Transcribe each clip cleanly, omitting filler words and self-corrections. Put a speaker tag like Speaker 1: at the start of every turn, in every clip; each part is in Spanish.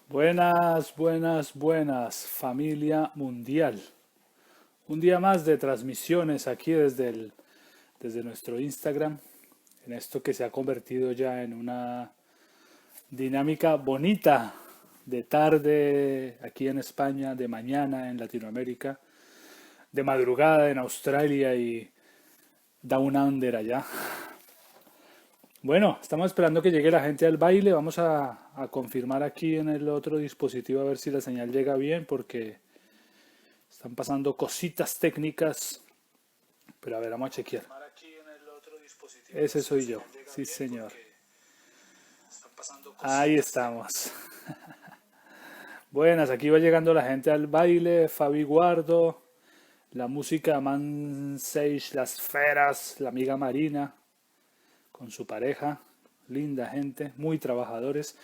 Speaker 1: Buenas, buenas, buenas, familia mundial. Un día más de transmisiones aquí desde nuestro Instagram, en esto que se ha convertido ya en una dinámica bonita de tarde aquí en España, de mañana en Latinoamérica, de madrugada en Australia y Down Under allá. Bueno, estamos esperando que llegue la gente al baile. Vamos a confirmar aquí en el otro dispositivo a ver si la señal llega bien porque están pasando cositas técnicas. Pero a ver, vamos a chequear. Ese soy yo. Sí, señor. Ahí estamos. Buenas, aquí va llegando la gente al baile. Fabi Guardo, la música Man Sage, las Feras, la amiga Marina con su pareja, linda gente, muy trabajadores.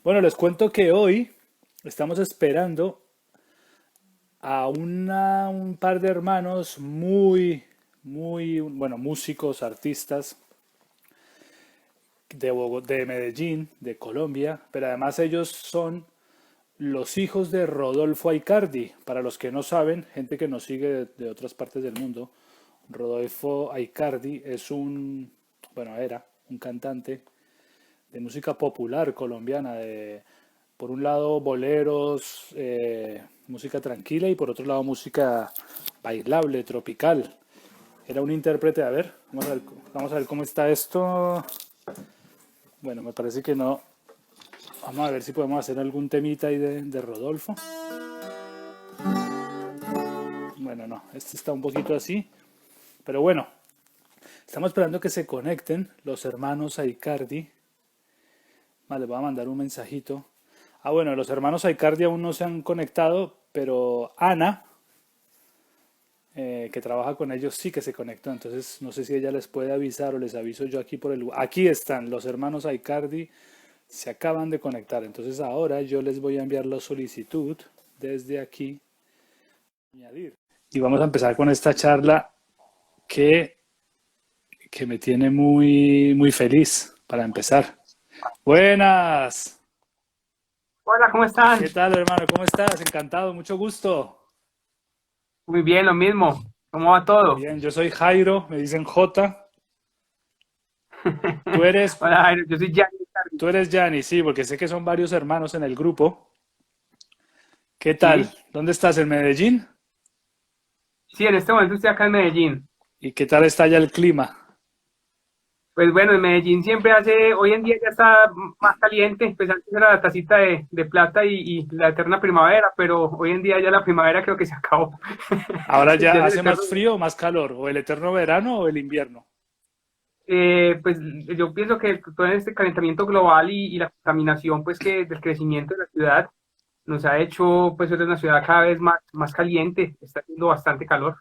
Speaker 1: Bueno, les cuento que hoy estamos esperando a un par de hermanos bueno, músicos, artistas de Medellín, de Colombia, pero además ellos son los hijos de Rodolfo Aicardi. Para los que no saben, gente que nos sigue de otras partes del mundo, Rodolfo Aicardi bueno, era un cantante de música popular colombiana, por un lado boleros, música tranquila y por otro lado música bailable, tropical. Era un intérprete, a ver, vamos a ver cómo está esto. Bueno, me parece que no. Vamos a ver si podemos hacer algún temita ahí de Rodolfo. Bueno, no, este está un poquito así, pero bueno, estamos esperando que se conecten los hermanos Aicardi. Vale, voy a mandar un mensajito. Bueno, los hermanos Aicardi aún no se han conectado, pero Ana, que trabaja con ellos, sí que se conectó. Entonces, no sé si ella les puede avisar o les aviso yo aquí por el... Aquí están los hermanos Aicardi, se acaban de conectar. Entonces, ahora yo les voy a enviar la solicitud desde aquí. Añadir. Y vamos a empezar con esta charla que, que me tiene muy feliz para empezar. Buenas.
Speaker 2: Hola, ¿cómo
Speaker 1: ¿Qué
Speaker 2: están?
Speaker 1: tal, hermano? ¿Cómo estás? Encantado, mucho gusto.
Speaker 2: Muy bien, lo mismo. ¿Cómo va todo?
Speaker 1: Bien, yo soy Jairo, me dicen J. Tú eres,
Speaker 2: Hola, Jairo, yo soy Gianni.
Speaker 1: tú eres Yanni, sí, porque sé que son varios hermanos en el grupo. ¿Qué tal?
Speaker 2: Sí,
Speaker 1: ¿Dónde estás? ¿En Medellín?
Speaker 2: sí, en este momento estoy acá en Medellín.
Speaker 1: ¿Y qué tal está allá el clima?
Speaker 2: Pues bueno, en Medellín siempre hoy en día ya está más caliente, pues antes era la tacita de plata y la eterna primavera, pero hoy en día ya la primavera creo que se acabó.
Speaker 1: ¿Ahora
Speaker 2: Ya
Speaker 1: ya
Speaker 2: es el
Speaker 1: hace
Speaker 2: eterno.
Speaker 1: más frío o más calor? ¿O el eterno verano o el invierno?
Speaker 2: Pues yo pienso que todo este calentamiento global y la contaminación, pues que del crecimiento de la ciudad nos ha hecho pues ser una ciudad cada vez más caliente, está haciendo bastante calor.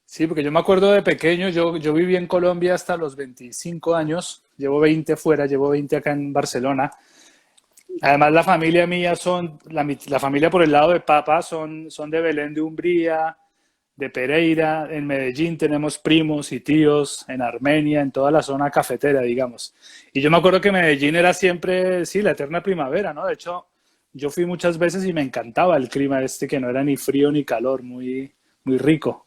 Speaker 1: Sí, porque yo me acuerdo de pequeño, yo viví en Colombia hasta los 25 años, llevo 20 fuera, llevo 20 acá en Barcelona. Además, la familia mía la familia por el lado de papá son de Belén de Umbría, de Pereira, en Medellín tenemos primos y tíos, en Armenia, en toda la zona cafetera, digamos. Y yo me acuerdo que Medellín era siempre, sí, la eterna primavera, ¿no? De hecho, yo fui muchas veces y me encantaba el clima este, que no era ni frío ni calor, muy rico.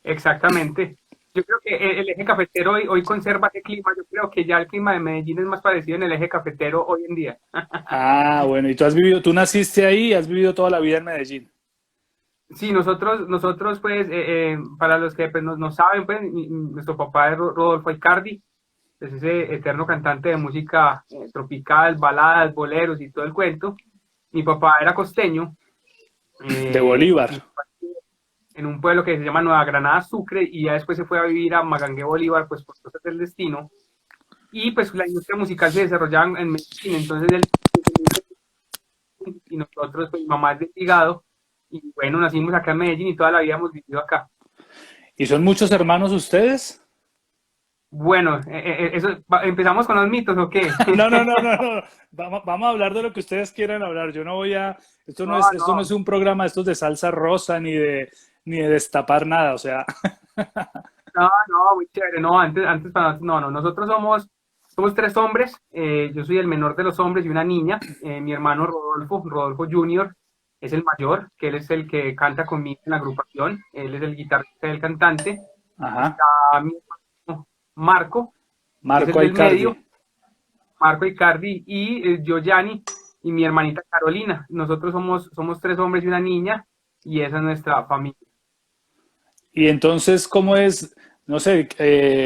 Speaker 2: Exactamente. Yo creo que el eje cafetero hoy conserva ese clima. Yo creo que ya el clima de Medellín es más parecido en el eje cafetero hoy en día.
Speaker 1: Bueno, y tú naciste ahí y has vivido toda la vida en Medellín.
Speaker 2: Sí, nosotros pues, para los que pues, no saben, pues, nuestro papá es Rodolfo Aicardi, es ese eterno cantante de música tropical, baladas, boleros y todo el cuento. Mi papá era costeño,
Speaker 1: De Bolívar.
Speaker 2: y en un pueblo que se llama Nueva Granada, Sucre, y ya después se fue a vivir a Magangué, Bolívar, pues por cosas del destino. Y pues la industria musical se desarrollaba en Medellín, entonces él y nosotros, pues mi mamá es de Envigado, y bueno, nacimos acá en Medellín y toda la vida hemos vivido acá.
Speaker 1: ¿Y son muchos hermanos ustedes?
Speaker 2: Bueno, ¿empezamos con los mitos o qué?
Speaker 1: No. Vamos a hablar de lo que ustedes quieran hablar. Yo no voy a.
Speaker 2: No,
Speaker 1: Esto no es
Speaker 2: no,
Speaker 1: un programa, esto es de salsa rosa ni de destapar nada. O sea,
Speaker 2: no, muy chévere, no, antes para nosotros, no, nosotros somos somos tres hombres, yo soy el menor de los hombres y una niña. Mi hermano Rodolfo Junior, es el mayor, que él es el que canta conmigo en la agrupación, él es el guitarrista y el cantante.
Speaker 1: Ajá.
Speaker 2: Está mi hermano Marco, que es el
Speaker 1: Marco
Speaker 2: del
Speaker 1: Aicardi.
Speaker 2: medio, Marco Icardi, y yo, Yanni, y mi hermanita Carolina. Nosotros somos tres hombres y una niña, y esa es nuestra familia.
Speaker 1: Y entonces, ¿cómo es? No sé,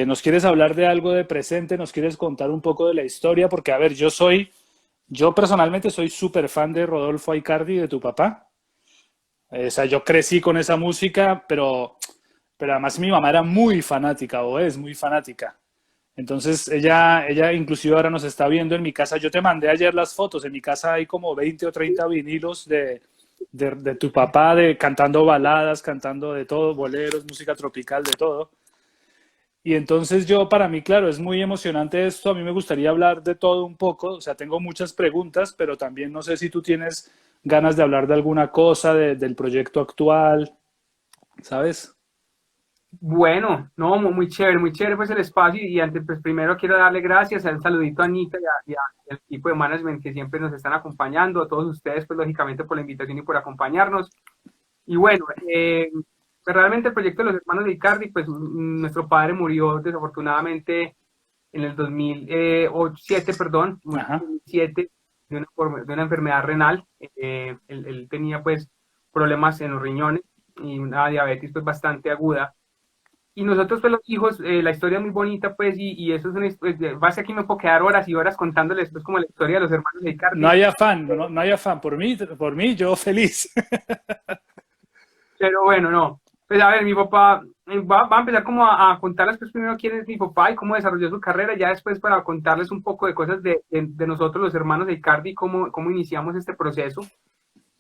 Speaker 1: ¿nos quieres hablar de algo de presente? ¿Nos quieres contar un poco de la historia? Porque, a ver, yo personalmente soy súper fan de Rodolfo Aicardi, de tu papá. O sea, yo crecí con esa música, pero además mi mamá era muy fanática, o es muy fanática. Entonces, ella inclusive ahora nos está viendo en mi casa. Yo te mandé ayer las fotos. En mi casa hay como 20 o 30 vinilos de tu papá, cantando baladas, cantando de todo, boleros, música tropical, de todo. Y entonces para mí, claro, es muy emocionante esto. A mí me gustaría hablar de todo un poco. O sea, tengo muchas preguntas, pero también no sé si tú tienes ganas de hablar de alguna cosa, del proyecto actual, ¿sabes?
Speaker 2: Bueno, no, muy chévere pues el espacio y antes, pues primero quiero darle gracias, un saludito a Anita y al equipo de management que siempre nos están acompañando, a todos ustedes pues lógicamente por la invitación y por acompañarnos. Y bueno, pues realmente el proyecto de los hermanos de Icardi, pues nuestro padre murió desafortunadamente en el 2007, perdón, murió en
Speaker 1: Ajá.
Speaker 2: el 2007 de una enfermedad renal. Él tenía pues problemas en los riñones y una diabetes pues bastante aguda. Y nosotros, pues los hijos, la historia es muy bonita, pues, y eso es una historia, base aquí me puedo quedar horas y horas contándoles, pues, como la historia de los hermanos de
Speaker 1: No
Speaker 2: Icardi,
Speaker 1: hay afán, no, no hay afán. Por mí, yo feliz.
Speaker 2: pero bueno, no. Pues, a ver, mi papá, va a empezar como a contarles, pues, primero quién es mi papá y cómo desarrolló su carrera, ya después para contarles un poco de cosas de nosotros, los hermanos de Icardi, cómo iniciamos este proceso.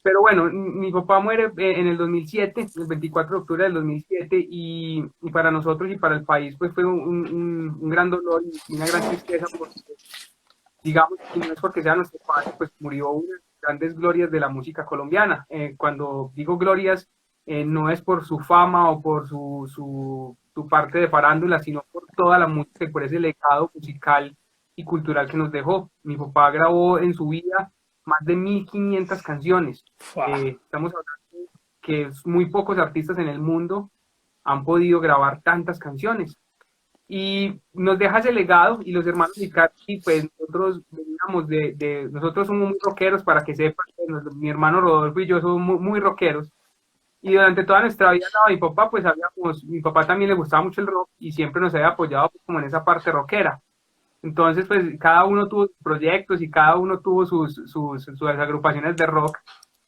Speaker 2: Pero bueno, mi papá muere en el 2007, el 24 de octubre del 2007, y para nosotros y para el país, pues fue un gran dolor y una gran tristeza, porque digamos, y no es porque sea nuestro padre, pues murió una de las grandes glorias de la música colombiana. Cuando digo glorias, no es por su fama o por su parte de farándula, sino por toda la música y por ese legado musical y cultural que nos dejó. Mi papá grabó en su vida más de 1500 canciones.
Speaker 1: Fua.
Speaker 2: Estamos hablando que muy pocos artistas en el mundo han podido grabar tantas canciones y nos deja ese legado. Y los hermanos Icardi, pues nosotros veníamos nosotros somos muy rockeros, para que sepan, mi hermano Rodolfo y yo somos muy rockeros, y durante toda nuestra vida, no, mi papá también le gustaba mucho el rock y siempre nos había apoyado pues, como en esa parte rockera. Entonces, pues cada uno tuvo sus proyectos y cada uno tuvo sus agrupaciones de rock.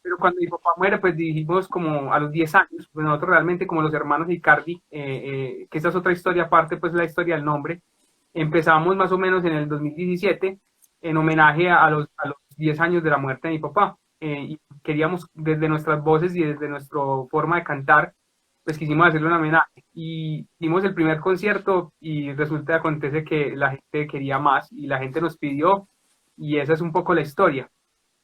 Speaker 2: Pero cuando mi papá muere, pues dijimos como a los 10 años, pues nosotros realmente como los hermanos Icardi, que esa es otra historia aparte, pues la historia del nombre, empezamos más o menos en el 2017 en homenaje a los 10 años de la muerte de mi papá. Y queríamos desde nuestras voces y desde nuestra forma de cantar, pues quisimos hacerle un homenaje. Y dimos el primer concierto y resulta, acontece que la gente quería más y la gente nos pidió, y esa es un poco la historia.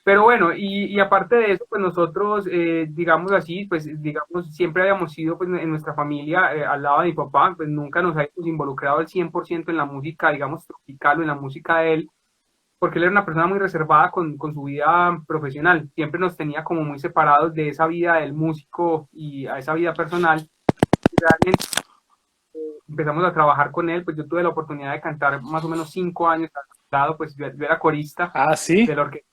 Speaker 2: Pero bueno, y aparte de eso, pues nosotros, digamos así, pues digamos, siempre habíamos sido pues en nuestra familia, al lado de mi papá, pues nunca nos habíamos involucrado al 100% en la música, digamos, tropical o en la música de él, porque él era una persona muy reservada con su vida profesional, siempre nos tenía como muy separados de esa vida del músico y a esa vida personal. Y realmente empezamos a trabajar con él, pues yo tuve la oportunidad de cantar más o menos 5 años al lado, pues yo era corista
Speaker 1: Ah,
Speaker 2: de
Speaker 1: sí.
Speaker 2: la orquesta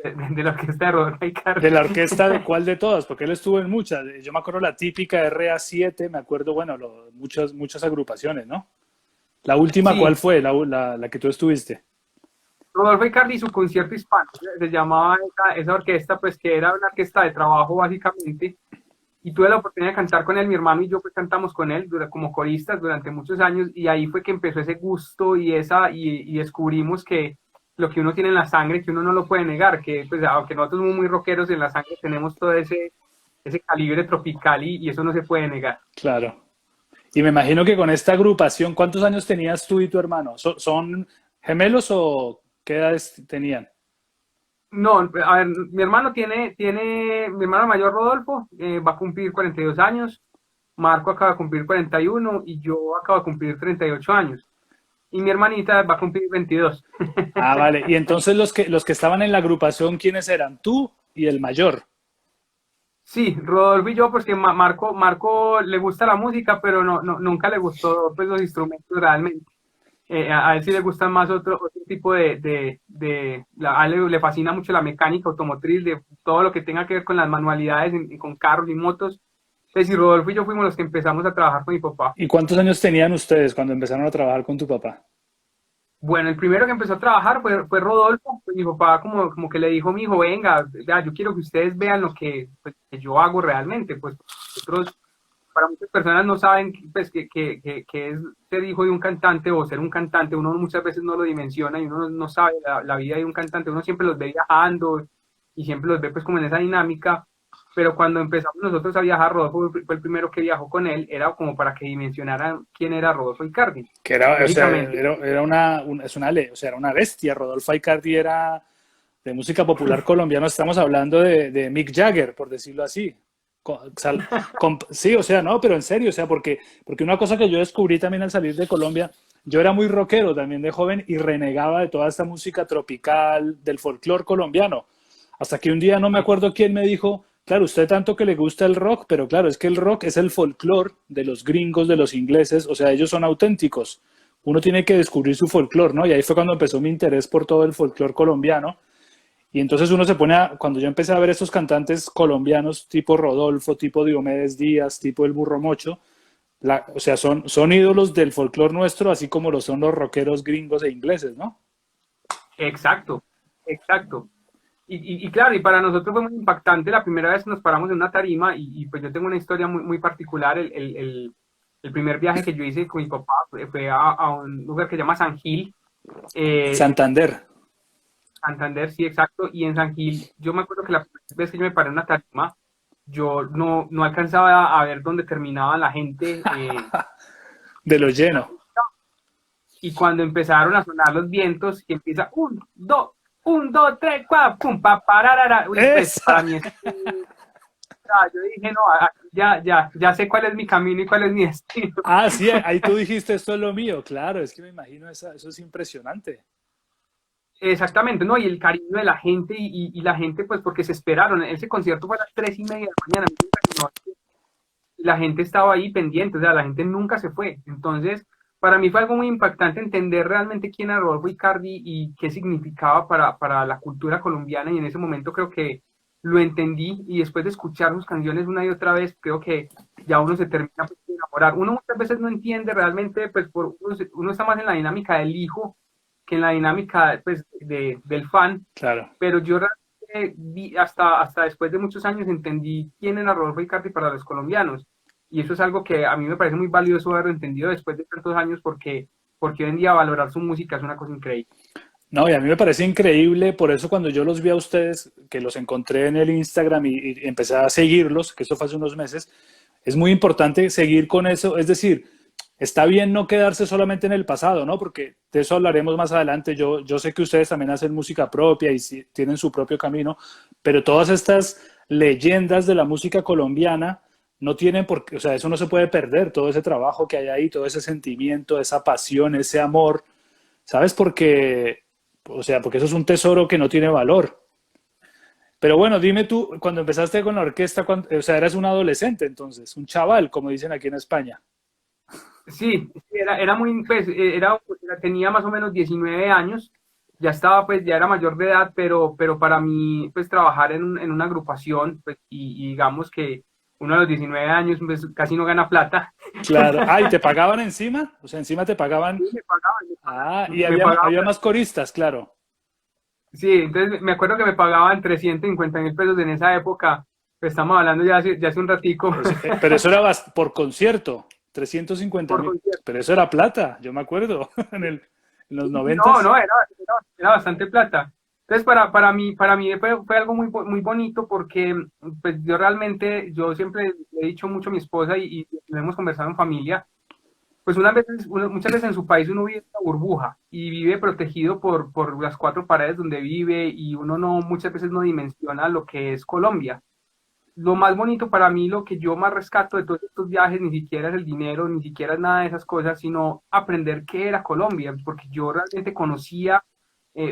Speaker 2: de la orquesta de Rodolfo
Speaker 1: ¿De la
Speaker 2: Icardi.
Speaker 1: orquesta de cuál de todas? Porque él estuvo en muchas. Yo me acuerdo la típica RA7, me acuerdo, bueno, muchas agrupaciones, ¿no? La última, ¿cuál
Speaker 2: Sí,
Speaker 1: fue? La que tú estuviste.
Speaker 2: Rodolfo Icardi y su concierto hispano, se llamaba esa orquesta, pues que era una orquesta de trabajo básicamente, y tuve la oportunidad de cantar con él. Mi hermano y yo pues cantamos con él como coristas durante muchos años, y ahí fue que empezó ese gusto y descubrimos que lo que uno tiene en la sangre, que uno no lo puede negar, que pues aunque nosotros somos muy rockeros, en la sangre tenemos todo ese calibre tropical, y eso no se puede negar.
Speaker 1: Claro. Y me imagino que con esta agrupación, ¿cuántos años tenías tú y tu hermano? ¿Son gemelos o qué edades tenían?
Speaker 2: No, a ver, mi hermano mayor Rodolfo va a cumplir 42 años, Marco acaba de cumplir 41 y yo acabo de cumplir 38 años. y mi hermanita va a cumplir 22.
Speaker 1: Ah, vale. Y entonces los que estaban en la agrupación, ¿quiénes eran? Tú y el mayor.
Speaker 2: Sí, Rodolfo y yo, pues que Marco le gusta la música, pero nunca le gustó pues los instrumentos realmente. A él sí le gustan más otro tipo a él le fascina mucho la mecánica automotriz, de todo lo que tenga que ver con las manualidades, con carros y motos. Entonces, y Rodolfo y yo fuimos los que empezamos a trabajar con mi papá.
Speaker 1: ¿Y cuántos años tenían ustedes cuando empezaron a trabajar con tu papá?
Speaker 2: Bueno, el primero que empezó a trabajar fue Rodolfo. Pues mi papá como que le dijo a mi hijo, venga, ya, yo quiero que ustedes vean lo que, pues, que yo hago realmente. Pues nosotros, para muchas personas no saben pues, que es ser hijo de un cantante o ser un cantante. Uno muchas veces no lo dimensiona y uno no sabe la vida de un cantante. Uno siempre los ve viajando y siempre los ve pues como en esa dinámica. Pero cuando empezamos nosotros a viajar, Rodolfo fue el primero que viajó con él, era como para que dimensionaran quién era Rodolfo Icardi.
Speaker 1: Que era, o sea,
Speaker 2: Lógicamente,
Speaker 1: era o sea, era una bestia. Rodolfo Aicardi era de música popular colombiana. Estamos hablando de Mick Jagger, por decirlo así. Sí, o sea, no, pero en serio, o sea, porque una cosa que yo descubrí también al salir de Colombia, yo era muy rockero también de joven y renegaba de toda esta música tropical, del folclore colombiano. Hasta que un día no me acuerdo quién me dijo, claro, usted tanto que le gusta el rock, pero claro, es que el rock es el folclore de los gringos, de los ingleses, o sea, ellos son auténticos. Uno tiene que descubrir su folclore, ¿no? Y ahí fue cuando empezó mi interés por todo el folclore colombiano. Y entonces uno se pone cuando yo empecé a ver estos cantantes colombianos tipo Rodolfo, tipo Diomedes Díaz, tipo El Burro Mocho, o sea, son ídolos del folclore nuestro, así como lo son los rockeros gringos e ingleses, ¿no?
Speaker 2: exacto, exacto. Y claro, y para nosotros fue muy impactante la primera vez que nos paramos en una tarima y pues yo tengo una historia muy particular. El primer viaje que yo hice con mi papá fue a un lugar que se llama San Gil, eh,
Speaker 1: Santander.
Speaker 2: Santander, sí, exacto. Y en San Gil, yo me acuerdo que la primera vez que yo me paré en una tarima, yo no alcanzaba a ver dónde terminaba la gente.
Speaker 1: De lo lleno.
Speaker 2: Y cuando empezaron a sonar los vientos, y empieza un, dos, tres, cuatro, pum, pa, pararara. Uy, pues
Speaker 1: ¡Esa!
Speaker 2: para mí yo dije, no, ya sé cuál es mi camino y cuál es mi destino.
Speaker 1: Ah, sí, ahí tú dijiste, esto es lo mío, claro, es que me imagino eso es impresionante.
Speaker 2: Exactamente, ¿no? Y el cariño de la gente y la gente, pues porque se esperaron. Ese concierto fue a las 3:30 de la mañana, y la gente estaba ahí pendiente, o sea, la gente nunca se fue. Entonces, para mí fue algo muy impactante entender realmente quién era Rodolfo Icardi y qué significaba para la cultura colombiana, y en ese momento creo que lo entendí, y después de escuchar sus canciones una y otra vez, creo que ya uno se termina pues, de enamorar. Uno muchas veces no entiende realmente, pues uno está más en la dinámica del hijo que en la dinámica pues, del fan,
Speaker 1: Claro.
Speaker 2: pero yo realmente hasta después de muchos años entendí quién era Rodolfo Icardi para los colombianos. Y eso es algo que a mí me parece muy valioso haberlo entendido después de tantos años, porque hoy en día valorar su música es una cosa increíble.
Speaker 1: No, y a mí me parece increíble, por eso cuando yo los vi a ustedes, que los encontré en el Instagram y empecé a seguirlos, que eso fue hace unos meses, es muy importante seguir con eso, es decir, está bien no quedarse solamente en el pasado, ¿no? Porque de eso hablaremos más adelante. Yo sé que ustedes también hacen música propia y tienen su propio camino, pero todas estas leyendas de la música colombiana no tienen por qué, o sea, eso no se puede perder, todo ese trabajo que hay ahí, todo ese sentimiento, esa pasión, ese amor, ¿sabes? Porque, o sea, porque eso es un tesoro que no tiene valor. Pero bueno, dime tú, cuando empezaste con la orquesta, o sea, eras un adolescente entonces, un chaval, como dicen aquí en España.
Speaker 2: Sí, era muy, pues, tenía más o menos 19 años, ya estaba, pues, ya era mayor de edad, pero para mí, pues, trabajar en una agrupación, pues, y digamos que uno a los 19 años, pues, casi no gana plata.
Speaker 1: Claro. Ah, ¿y te pagaban encima? O sea, encima te pagaban.
Speaker 2: Sí, me pagaban,
Speaker 1: Ah, y
Speaker 2: me
Speaker 1: había
Speaker 2: pagaban.
Speaker 1: más coristas, claro.
Speaker 2: Sí, entonces me acuerdo que me pagaban 350.000 pesos en esa época, pues, estamos hablando ya hace un ratico,
Speaker 1: Pero eso era por concierto, 350
Speaker 2: por
Speaker 1: mil.
Speaker 2: concierto.
Speaker 1: Pero eso era plata, yo me acuerdo, en los
Speaker 2: No,
Speaker 1: noventas.
Speaker 2: no, era bastante plata. Entonces, para mí fue algo muy bonito porque pues, yo siempre le he dicho mucho a mi esposa y lo hemos conversado en familia, pues muchas veces en su país uno vive en una burbuja y vive protegido por las cuatro paredes donde vive y uno muchas veces no dimensiona lo que es Colombia. lo más bonito para mí, lo que yo más rescato de todos estos viajes, ni siquiera es el dinero, ni siquiera es nada de esas cosas, sino aprender qué era Colombia, porque yo realmente conocía,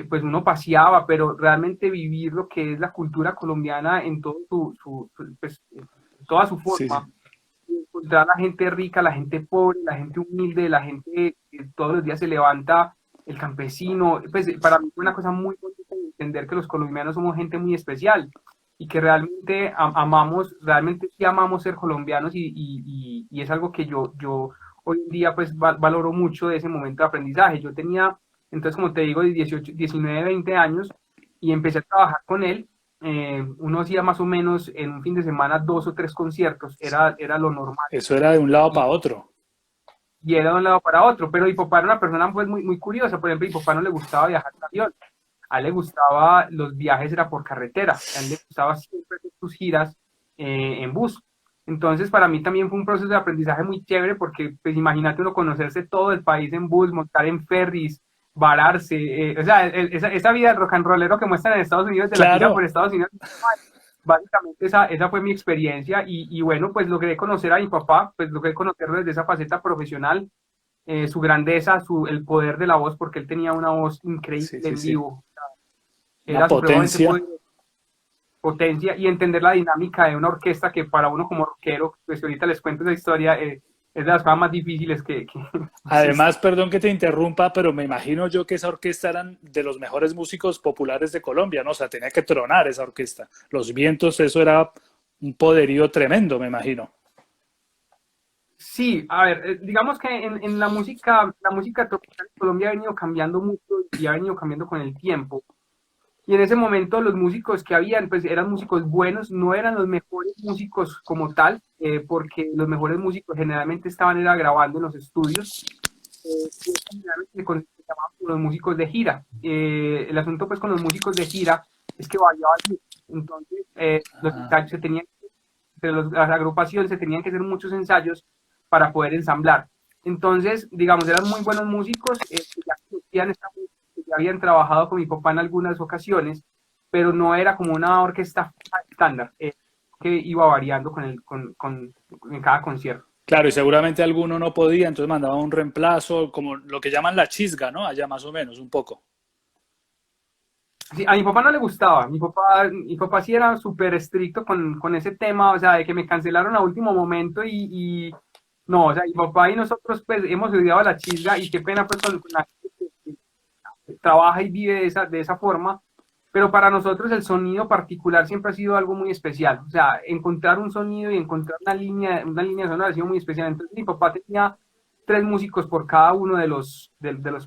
Speaker 2: pues uno paseaba, pero realmente vivir lo que es la cultura colombiana en todo pues, toda su
Speaker 1: Sí, sí.
Speaker 2: forma, encontrar la gente rica, la gente pobre, la gente humilde, la gente que todos los días se levanta, el campesino, pues para mí fue una cosa muy bonita entender que los colombianos somos gente muy especial y que realmente amamos, realmente sí amamos ser colombianos y es algo que yo hoy en día pues valoro mucho de ese momento de aprendizaje. Yo tenía, entonces como te digo, de 18, 19, 20 años y empecé a trabajar con él. Uno hacía más o menos en un fin de semana 2 o 3 conciertos, era lo normal.
Speaker 1: Eso era de un lado
Speaker 2: Y,
Speaker 1: para otro.
Speaker 2: y era de un lado para otro, pero mi papá era una persona pues muy curiosa. Por ejemplo, mi papá no le gustaba viajar en avión, a él le gustaba, los viajes era por carretera, a él le gustaba siempre hacer sus giras en bus. Entonces, para mí también fue un proceso de aprendizaje muy chévere porque, pues, imagínate uno conocerse todo el país en bus, montar en ferries, vararse, o sea, esa vida de rock and rollero que muestran en Estados Unidos, de la gira por
Speaker 1: Claro,
Speaker 2: Estados Unidos, básicamente esa fue mi experiencia y bueno, pues logré conocer a mi papá, pues logré conocerlo desde esa faceta profesional, su grandeza, el poder de la voz, porque él tenía una voz increíble
Speaker 1: sí, sí,
Speaker 2: en
Speaker 1: sí.
Speaker 2: vivo,
Speaker 1: Una
Speaker 2: era supremamente
Speaker 1: potencia.
Speaker 2: potencia y entender la dinámica de una orquesta que para uno como rockero, pues ahorita les cuento esa historia, es de las cosas más difíciles que existen.
Speaker 1: Además, perdón que te interrumpa, pero me imagino yo que esa orquesta eran de los mejores músicos populares de Colombia, ¿no? O sea, tenía que tronar esa orquesta. Los vientos, eso era un poderío tremendo, me imagino.
Speaker 2: Sí, a ver, digamos que en la música tropical en Colombia ha venido cambiando mucho y ha venido cambiando con el tiempo. Y en ese momento los músicos que habían, pues eran músicos buenos, no eran los mejores músicos como tal, porque los mejores músicos generalmente estaban era grabando en los estudios, y generalmente se llamaban como los músicos de gira. El asunto pues con los músicos de gira es que variaban mucho. Entonces, los
Speaker 1: Ah,
Speaker 2: ensayos se tenían, entre las agrupaciones se tenían que hacer muchos ensayos para poder ensamblar. Entonces, digamos, eran muy buenos músicos, que ya conocían esta música, que ya habían trabajado con mi papá en algunas ocasiones, pero no era como una orquesta estándar, que iba variando en cada concierto.
Speaker 1: claro, y seguramente alguno no podía, entonces mandaba un reemplazo, como lo que llaman la chisga, ¿no? Allá más o menos, un poco.
Speaker 2: Sí, a mi papá no le gustaba, mi papá sí era súper estricto con ese tema, o sea, de que me cancelaron a último momento no, o sea, mi papá y nosotros pues hemos estudiado la chisga y qué pena pues con la gente que trabaja y vive de esa forma, pero para nosotros el sonido particular siempre ha sido algo muy especial, o sea, encontrar un sonido y encontrar una línea sonora ha sido muy especial. Entonces mi papá tenía 3 músicos por cada uno de los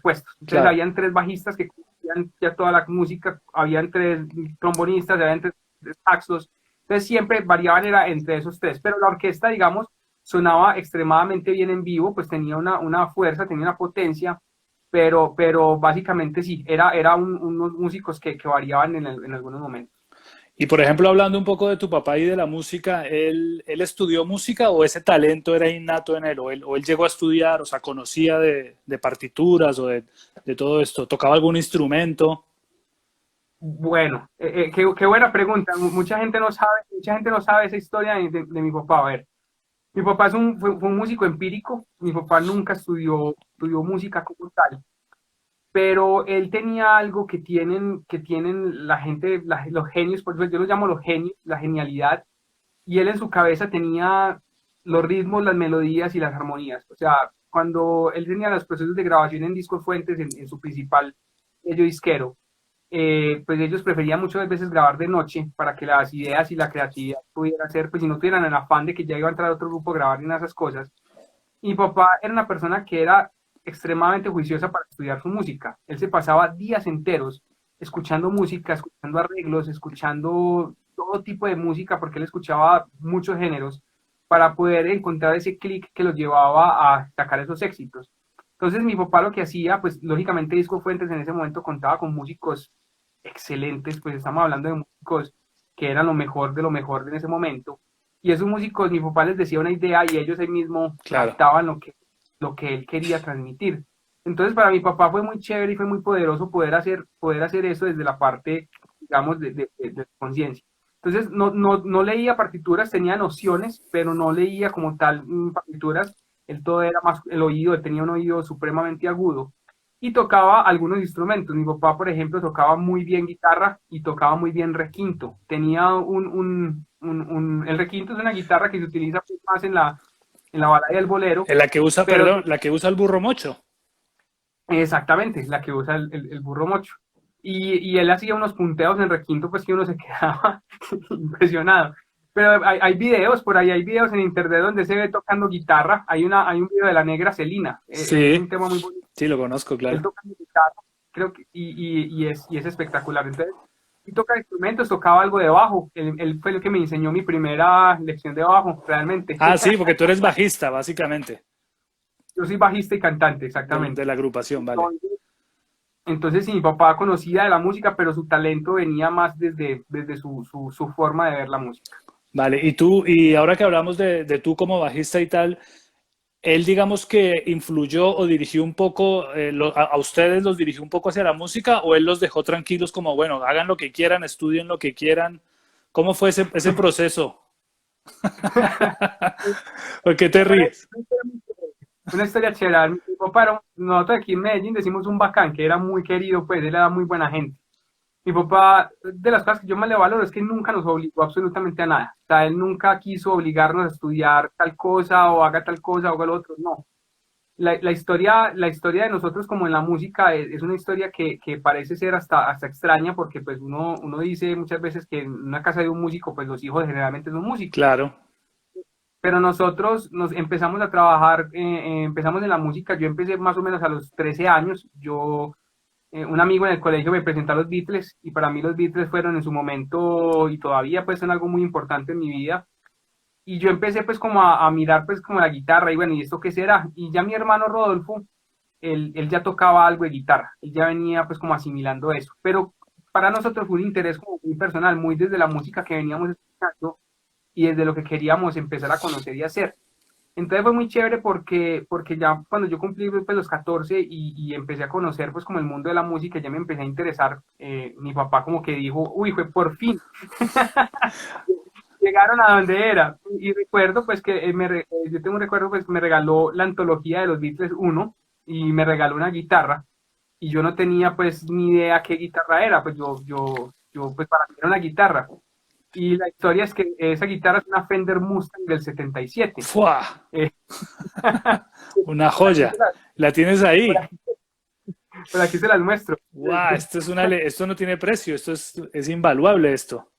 Speaker 2: puestos, entonces
Speaker 1: Claro.
Speaker 2: habían 3 bajistas que conocían ya toda la música, habían 3 trombonistas, habían 3 saxos, entonces siempre variaban era entre esos 3, pero la orquesta, digamos, sonaba extremadamente bien en vivo, pues tenía una fuerza, tenía una potencia, pero básicamente sí, era unos músicos que variaban en algunos momentos.
Speaker 1: Y por ejemplo, hablando un poco de tu papá y de la música, ¿él estudió música o ese talento era innato en él? ¿O él llegó a estudiar, o sea, conocía de partituras o de todo esto? ¿Tocaba algún instrumento?
Speaker 2: Bueno, qué buena pregunta. Mucha gente no sabe esa historia de mi papá. A ver, mi papá fue un músico empírico, mi papá nunca estudió música como tal, pero él tenía algo que tienen la gente, los genios, por eso yo los llamo los genios, la genialidad, y él en su cabeza tenía los ritmos, las melodías y las armonías. O sea, cuando él tenía los procesos de grabación en Discos Fuentes, en su principal sello disquero, pues ellos preferían muchas veces grabar de noche para que las ideas y la creatividad pudieran ser, pues si no tuvieran el afán de que ya iba a entrar otro grupo a grabar ni nada de esas cosas. Y mi papá era una persona que era extremadamente juiciosa para estudiar su música. Él se pasaba días enteros escuchando música, escuchando arreglos, escuchando todo tipo de música, porque él escuchaba muchos géneros, para poder encontrar ese clic que los llevaba a sacar esos éxitos. Entonces mi papá lo que hacía, pues lógicamente Disco Fuentes en ese momento contaba con músicos excelentes, pues estamos hablando de músicos que eran lo mejor de lo mejor en ese momento. Y esos músicos, mi papá les decía una idea y ellos ahí mismo
Speaker 1: Claro.
Speaker 2: captaban lo que él quería transmitir. Entonces para mi papá fue muy chévere y fue muy poderoso poder hacer eso desde la parte, digamos, de conciencia. Entonces no leía partituras, tenía nociones, pero no leía como tal partituras. Él todo era más el oído, él tenía un oído supremamente agudo y tocaba algunos instrumentos. Mi papá, por ejemplo, tocaba muy bien guitarra y tocaba muy bien requinto. Tenía el requinto es una guitarra que se utiliza pues, más en la balada y el bolero,
Speaker 1: En la que usa,
Speaker 2: pero
Speaker 1: perdón, la que usa el burro mocho.
Speaker 2: exactamente, la que usa el burro mocho. Y él hacía unos punteos en requinto, pues que uno se quedaba impresionado. Pero hay videos, por ahí hay videos en internet donde se ve tocando guitarra. Hay un video de la negra Celina. Es
Speaker 1: Sí,
Speaker 2: un tema muy bonito.
Speaker 1: sí, lo conozco,
Speaker 2: Él
Speaker 1: claro.
Speaker 2: tocando guitarra, creo que, y es espectacular. Entonces, y toca instrumentos, tocaba algo de bajo. Él fue el que me enseñó mi primera lección de bajo, realmente.
Speaker 1: Ah, sí, porque tú eres bajista, básicamente,
Speaker 2: Yo soy bajista y cantante, exactamente.
Speaker 1: de la agrupación, vale.
Speaker 2: Entonces, sí, mi papá conocía de la música, pero su talento venía más desde su forma de ver la música.
Speaker 1: Vale, y tú, y ahora que hablamos de tú como bajista y tal, él digamos que influyó o dirigió un poco, a ustedes los dirigió un poco hacia la música o él los dejó tranquilos como, bueno, hagan lo que quieran, estudien lo que quieran. ¿Cómo fue ese proceso? ¿Por qué te ríes?
Speaker 2: Una historia chévere. Mi papá nosotros aquí en Medellín decimos un bacán, que era muy querido, pues él era muy buena gente. Mi papá, de las cosas que yo más le valoro es que nunca nos obligó absolutamente a nada. O sea, él nunca quiso obligarnos a estudiar tal cosa o haga tal cosa o haga lo otro. No. La historia de nosotros como en la música es una historia que parece ser hasta extraña porque pues uno dice muchas veces que en una casa de un músico pues los hijos generalmente son músicos.
Speaker 1: Claro,
Speaker 2: Pero nosotros nos empezamos a trabajar, empezamos en la música, yo empecé más o menos a los 13 años, un amigo en el colegio me presentó a los Beatles y para mí los Beatles fueron en su momento y todavía pues son algo muy importante en mi vida. Y yo empecé pues como a mirar pues como la guitarra y bueno, ¿y esto qué será? Y ya mi hermano Rodolfo, él ya tocaba algo de guitarra, él ya venía pues como asimilando eso, pero para nosotros fue un interés como muy personal, muy desde la música que veníamos escuchando y desde lo que queríamos empezar a conocer y hacer. Entonces fue muy chévere porque ya cuando yo cumplí pues, los 14 y empecé a conocer pues como el mundo de la música, ya me empecé a interesar, mi papá como que dijo, uy, fue por fin, llegaron a donde era. Y recuerdo pues que yo tengo un recuerdo pues que me regaló la antología de los Beatles uno y me regaló una guitarra y yo no tenía pues ni idea qué guitarra era, pues yo pues para mí era una guitarra. Y la historia es que esa guitarra es una Fender Mustang del 77.
Speaker 1: ¡fua!
Speaker 2: Eh,
Speaker 1: Una
Speaker 2: por, aquí
Speaker 1: joya. ¿La tienes
Speaker 2: por,
Speaker 1: ahí?
Speaker 2: aquí, por aquí se las muestro.
Speaker 1: ¡Guau! Esto no tiene precio, es invaluable esto.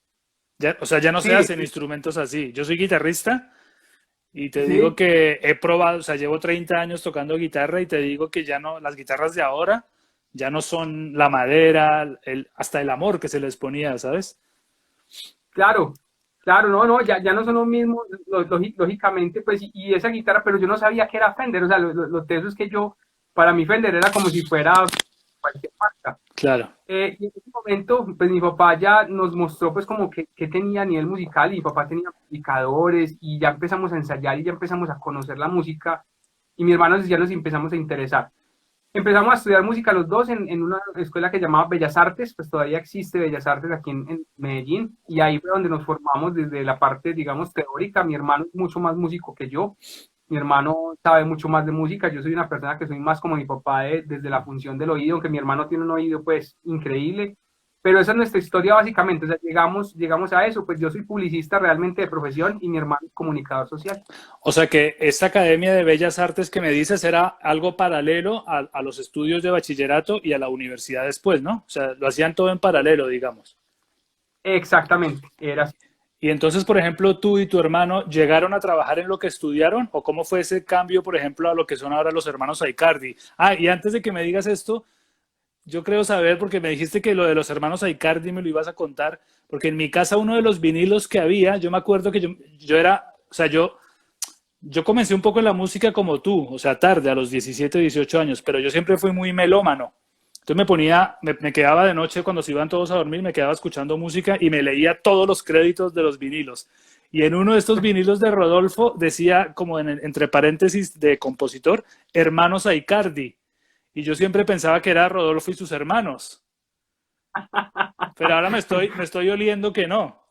Speaker 1: Ya, o sea, ya no se
Speaker 2: Sí,
Speaker 1: hacen instrumentos así. Yo soy guitarrista y te digo
Speaker 2: sí,
Speaker 1: que he probado, o sea, llevo 30 años tocando guitarra y te digo que ya no, las guitarras de ahora ya no son la madera, hasta el amor que se les ponía, ¿sabes?
Speaker 2: claro, claro, no, ya no son los mismos, lógicamente, pues, y esa guitarra, pero yo no sabía que era Fender, o sea, lo teso es que para mí Fender era como si fuera cualquier marca.
Speaker 1: Claro.
Speaker 2: Y en ese momento, pues mi papá ya nos mostró pues como que tenía a nivel musical y mi papá tenía amplificadores y ya empezamos a ensayar y ya empezamos a conocer la música y mi hermano ya nos empezamos a interesar. Empezamos a estudiar música los dos en una escuela que llamaba Bellas Artes, pues todavía existe Bellas Artes aquí en Medellín y ahí fue donde nos formamos desde la parte, digamos, teórica. Mi hermano es mucho más músico que yo, mi hermano sabe mucho más de música, yo soy una persona que soy más como mi papá desde la función del oído, aunque mi hermano tiene un oído pues increíble, pero esa es nuestra historia básicamente, o sea, llegamos a eso, pues yo soy publicista realmente de profesión y mi hermano es comunicador social.
Speaker 1: O sea que esta Academia de Bellas Artes que me dices era algo paralelo a los estudios de bachillerato y a la universidad después, ¿no? O sea, lo hacían todo en paralelo, digamos.
Speaker 2: Exactamente, era así.
Speaker 1: Y entonces, por ejemplo, tú y tu hermano llegaron a trabajar en lo que estudiaron, o cómo fue ese cambio, por ejemplo, a lo que son ahora los hermanos Aicardi. Ah, y antes de que me digas esto, yo creo saber, porque me dijiste que lo de los hermanos Aicardi me lo ibas a contar, porque en mi casa uno de los vinilos que había, yo me acuerdo que yo era, o sea, yo comencé un poco en la música como tú, o sea, tarde, a los 17, 18 años, pero yo siempre fui muy melómano. Entonces me quedaba de noche cuando se iban todos a dormir, me quedaba escuchando música y me leía todos los créditos de los vinilos. Y en uno de estos vinilos de Rodolfo decía, como entre paréntesis de compositor, hermanos Aicardi. Y yo siempre pensaba que era Rodolfo y sus hermanos. Pero ahora me estoy oliendo que no.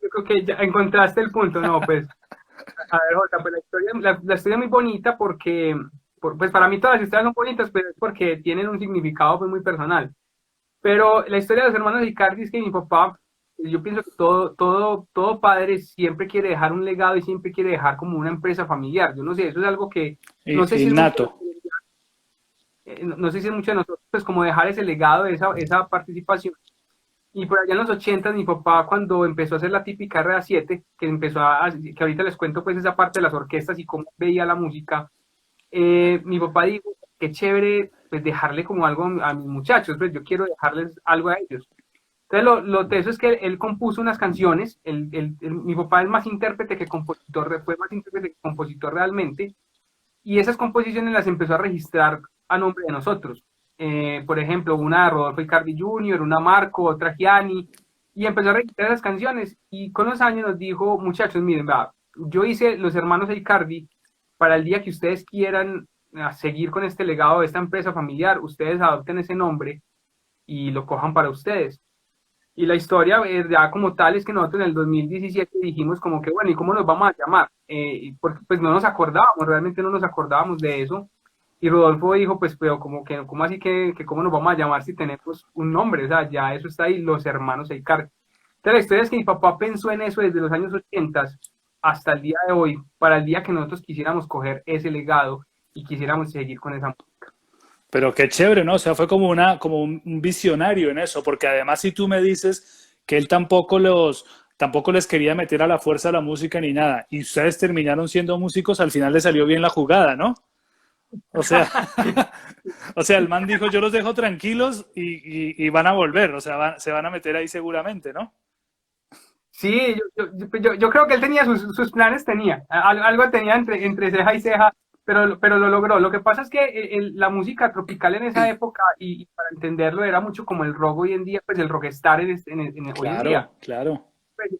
Speaker 2: Yo creo que ya encontraste el punto, no, pues, a ver, Jota, pues la historia es muy bonita porque, pues para mí todas las historias son bonitas, pero es porque tienen un significado pues, muy personal. Pero la historia de los hermanos Icardi es que mi papá, yo pienso que todo padre siempre quiere dejar un legado y siempre quiere dejar como una empresa familiar. Yo no sé, eso es algo que no sé si es mucho,
Speaker 1: Innato.
Speaker 2: no sé si es mucho de nosotros, pues como dejar ese legado, esa participación. Y por allá en los 80 mi papá cuando empezó a hacer la típica RA7, que empezó que ahorita les cuento pues esa parte de las orquestas y cómo veía la música, mi papá dijo, qué chévere pues dejarle como algo a mis muchachos, pues yo quiero dejarles algo a ellos. Entonces lo teso es que él compuso unas canciones, mi papá es más intérprete que compositor, fue más intérprete que compositor realmente, y esas composiciones las empezó a registrar a nombre de nosotros. Por ejemplo, una de Rodolfo Icardi Jr., una Marco, otra Gianni, y empezó a registrar las canciones, y con los años nos dijo, muchachos, miren, va, yo hice Los Hermanos Icardi para el día que ustedes quieran seguir con este legado de esta empresa familiar, ustedes adopten ese nombre y lo cojan para ustedes. Y la historia ya como tal es que nosotros en el 2017 dijimos como que, bueno, ¿y cómo nos vamos a llamar? Porque pues no nos acordábamos, realmente no nos acordábamos de eso. Y Rodolfo dijo, pues, pero como que, ¿cómo así que cómo nos vamos a llamar si tenemos un nombre? O sea, ya eso está ahí, Los Hermanos Eicar. Entonces la historia es que mi papá pensó en eso desde los años 80 hasta el día de hoy, para el día que nosotros quisiéramos coger ese legado y quisiéramos seguir con esa.
Speaker 1: Pero qué chévere, ¿no? O sea, fue como como un visionario en eso, porque además si tú me dices que él tampoco les quería meter a la fuerza la música ni nada, y ustedes terminaron siendo músicos, al final le salió bien la jugada, ¿no? O sea, o sea, el man dijo, yo los dejo tranquilos y van a volver, o sea, se van a meter ahí seguramente, ¿no?
Speaker 2: Sí, yo creo que él tenía sus planes, tenía, algo tenía entre ceja y ceja, pero lo logró. Lo que pasa es que la música tropical en esa época, y para entenderlo, era mucho como el rock hoy en día, pues el rockstar hoy en día.
Speaker 1: Claro, claro.
Speaker 2: Pues,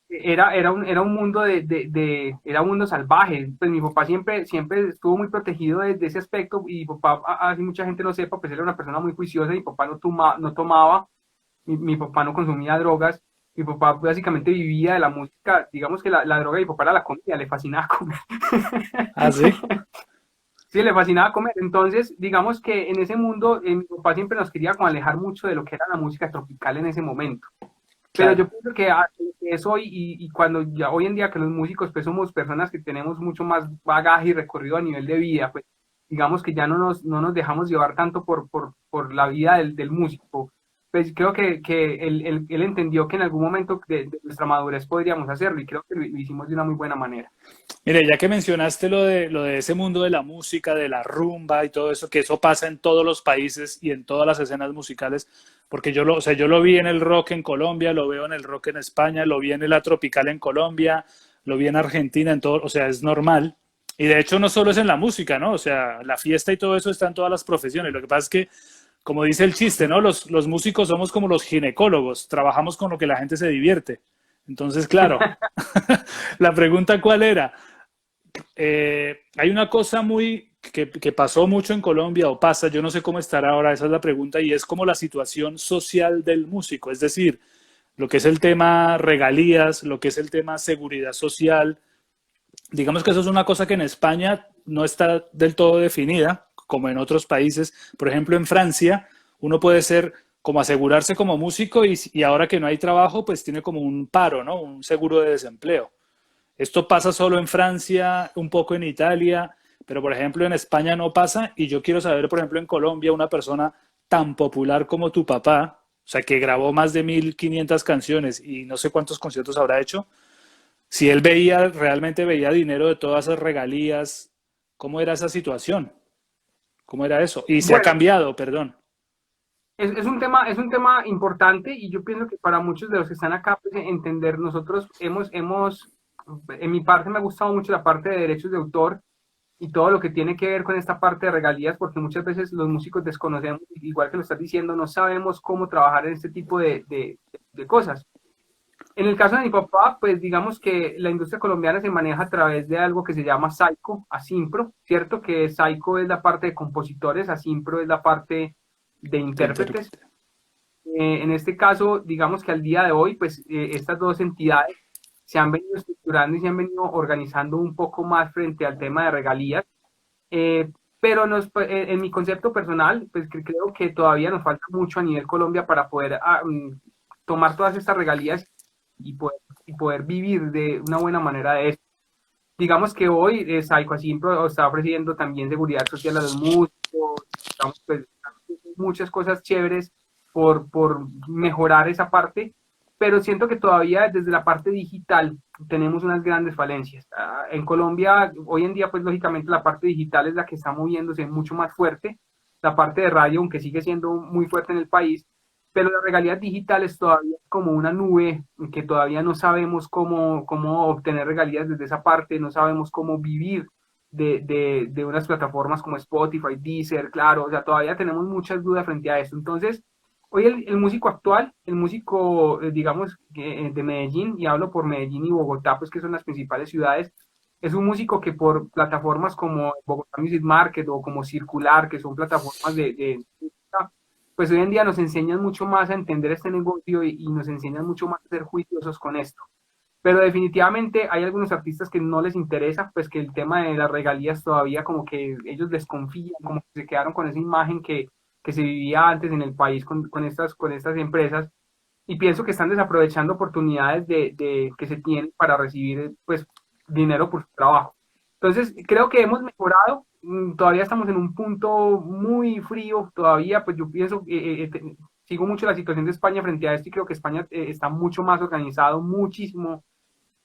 Speaker 2: era un mundo era un mundo salvaje. Pues mi papá siempre estuvo muy protegido de ese aspecto y mi papá, así mucha gente no sepa, pues él era una persona muy juiciosa, mi papá no tomaba, mi papá no consumía drogas, mi papá básicamente vivía de la música, digamos que la droga de mi papá era la comida, le fascinaba comer.
Speaker 1: Ah, sí.
Speaker 2: Sí, le fascinaba comer. Entonces, digamos que en ese mundo, mi papá siempre nos quería como alejar mucho de lo que era la música tropical en ese momento. Pero
Speaker 1: Claro.
Speaker 2: yo pienso que es hoy y cuando ya hoy en día que los músicos pues somos personas que tenemos mucho más bagaje y recorrido a nivel de vida, pues digamos que ya no nos dejamos llevar tanto por la vida del músico. Pues creo que él entendió que en algún momento de nuestra madurez podríamos hacerlo y creo que lo hicimos de una muy buena manera.
Speaker 1: Mire, ya que mencionaste lo de ese mundo de la música, de la rumba y todo eso, que eso pasa en todos los países y en todas las escenas musicales, porque o sea, yo lo vi en el rock en Colombia, lo veo en el rock en España, lo vi en la tropical en Colombia, lo vi en Argentina, en todo, o sea, es normal. Y de hecho no solo es en la música, ¿no? O sea, la fiesta y todo eso está en todas las profesiones. Lo que pasa es que, como dice el chiste, ¿no? Los músicos somos como los ginecólogos, trabajamos con lo que la gente se divierte. Entonces, claro, la pregunta cuál era. Hay una cosa que pasó mucho en Colombia o pasa, yo no sé cómo estará ahora, esa es la pregunta, y es como la situación social del músico, es decir, lo que es el tema regalías, lo que es el tema seguridad social. Digamos que eso es una cosa que en España no está del todo definida, como en otros países. Por ejemplo, en Francia, uno puede ser como asegurarse como músico y ahora que no hay trabajo, pues tiene como un paro, ¿no? Un seguro de desempleo. Esto pasa solo en Francia, un poco en Italia, pero por ejemplo en España no pasa y yo quiero saber, por ejemplo, en Colombia, una persona tan popular como tu papá, o sea, que grabó más de 1500 canciones y no sé cuántos conciertos habrá hecho, si él realmente veía dinero de todas esas regalías, ¿cómo era esa situación? ¿Cómo era eso? Y se ha
Speaker 2: Bueno,
Speaker 1: cambiado, perdón.
Speaker 2: es un tema importante y yo pienso que para muchos de los que están acá, pues, entender, nosotros en mi parte me ha gustado mucho la parte de derechos de autor y todo lo que tiene que ver con esta parte de regalías, porque muchas veces los músicos desconocemos, igual que lo estás diciendo, no sabemos cómo trabajar en este tipo de cosas. En el caso de mi papá, pues digamos que la industria colombiana se maneja a través de algo que se llama SAICO, Asimpro, ¿cierto? Que SAICO es la parte de compositores, Asimpro es la parte de intérpretes.
Speaker 1: Intérprete.
Speaker 2: En este caso, digamos que al día de hoy, pues estas dos entidades se han venido estructurando y se han venido organizando un poco más frente al tema de regalías. Eh, pero en mi concepto personal, pues creo que todavía nos falta mucho a nivel Colombia para poder tomar todas estas regalías y poder vivir de una buena manera de esto. Digamos que hoy Saico así está ofreciendo también seguridad social a los músicos, estamos, pues, muchas cosas chéveres por mejorar esa parte, pero siento que todavía desde la parte digital tenemos unas grandes falencias. En Colombia, hoy en día, pues lógicamente la parte digital es la que está moviéndose mucho más fuerte, la parte de radio, aunque sigue siendo muy fuerte en el país, pero la regalías digitales todavía es como una nube que todavía no sabemos cómo obtener regalías desde esa parte, no sabemos cómo vivir de unas plataformas como Spotify, Deezer, claro, o sea, todavía tenemos muchas dudas frente a eso. Entonces, hoy el músico actual, el músico, digamos, de Medellín, y hablo por Medellín y Bogotá, pues que son las principales ciudades, es un músico que por plataformas como Bogotá Music Market o como Circular, que son plataformas de pues hoy en día nos enseñan mucho más a entender este negocio y nos enseñan mucho más a ser juiciosos con esto. Pero definitivamente hay algunos artistas que no les interesa, pues que el tema de las regalías todavía como que ellos desconfían, como que se quedaron con esa imagen que se vivía antes en el país con estas empresas y pienso que están desaprovechando oportunidades que se tienen para recibir pues dinero por su trabajo. Entonces, creo que hemos mejorado, todavía estamos en un punto muy frío, todavía pues yo pienso, sigo mucho la situación de España frente a esto y creo que España está mucho más organizado, muchísimo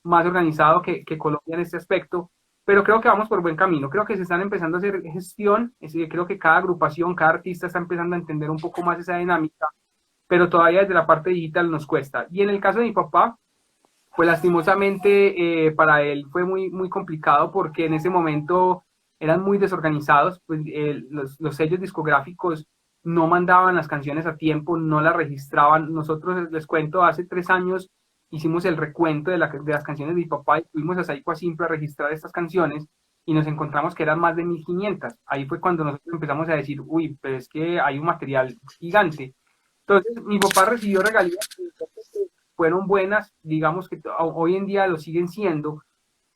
Speaker 2: más organizado que Colombia en este aspecto, pero creo que vamos por buen camino, creo que se están empezando a hacer gestión, creo que cada agrupación, cada artista está empezando a entender un poco más esa dinámica, pero todavía desde la parte digital nos cuesta. Y en el caso de mi papá, pues lastimosamente para él fue muy complicado porque en ese momento eran muy desorganizados, pues los sellos discográficos no mandaban las canciones a tiempo, no las registraban. Nosotros, les cuento, hace 3 años hicimos el recuento de las canciones de mi papá y fuimos a Saico a Simple a registrar estas canciones y nos encontramos que eran más de 1500. Ahí fue cuando nosotros empezamos a decir, uy, pero es que hay un material gigante. Entonces, mi papá recibió regalías que fueron buenas, digamos que hoy en día lo siguen siendo,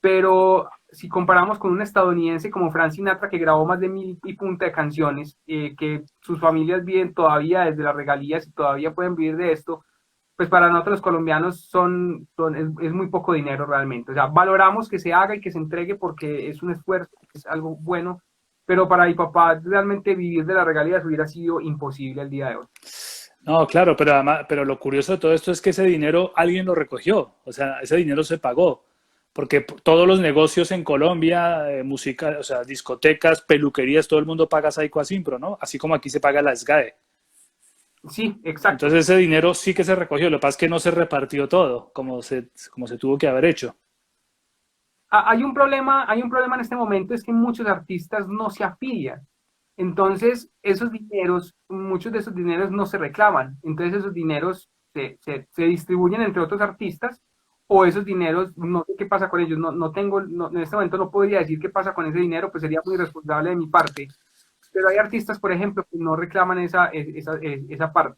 Speaker 2: pero si comparamos con un estadounidense como Frank Sinatra, que grabó más de 1000 y punta de canciones, que sus familias viven todavía desde las regalías y todavía pueden vivir de esto, pues para nosotros los colombianos es muy poco dinero realmente. O sea, valoramos que se haga y que se entregue porque es un esfuerzo, es algo bueno, pero para mi papá realmente vivir de las regalías hubiera sido imposible el día de hoy.
Speaker 1: No, claro, pero además, pero lo curioso de todo esto es que ese dinero alguien lo recogió, o sea, ese dinero se pagó, porque todos los negocios en Colombia, música, o sea, discotecas, peluquerías, todo el mundo paga Saico a Simpro, ¿no? Así como aquí se paga la SGAE.
Speaker 2: Sí, exacto.
Speaker 1: Entonces ese dinero sí que se recogió, lo que pasa es que no se repartió todo, como se tuvo que haber hecho.
Speaker 2: Hay un problema en este momento, es que muchos artistas no se afilian. Entonces, esos dineros, muchos de esos dineros no se reclaman. Entonces, esos dineros se distribuyen entre otros artistas o esos dineros, no sé qué pasa con ellos. No tengo, en este momento no podría decir qué pasa con ese dinero, pues sería muy irresponsable de mi parte. Pero hay artistas, por ejemplo, que no reclaman esa parte.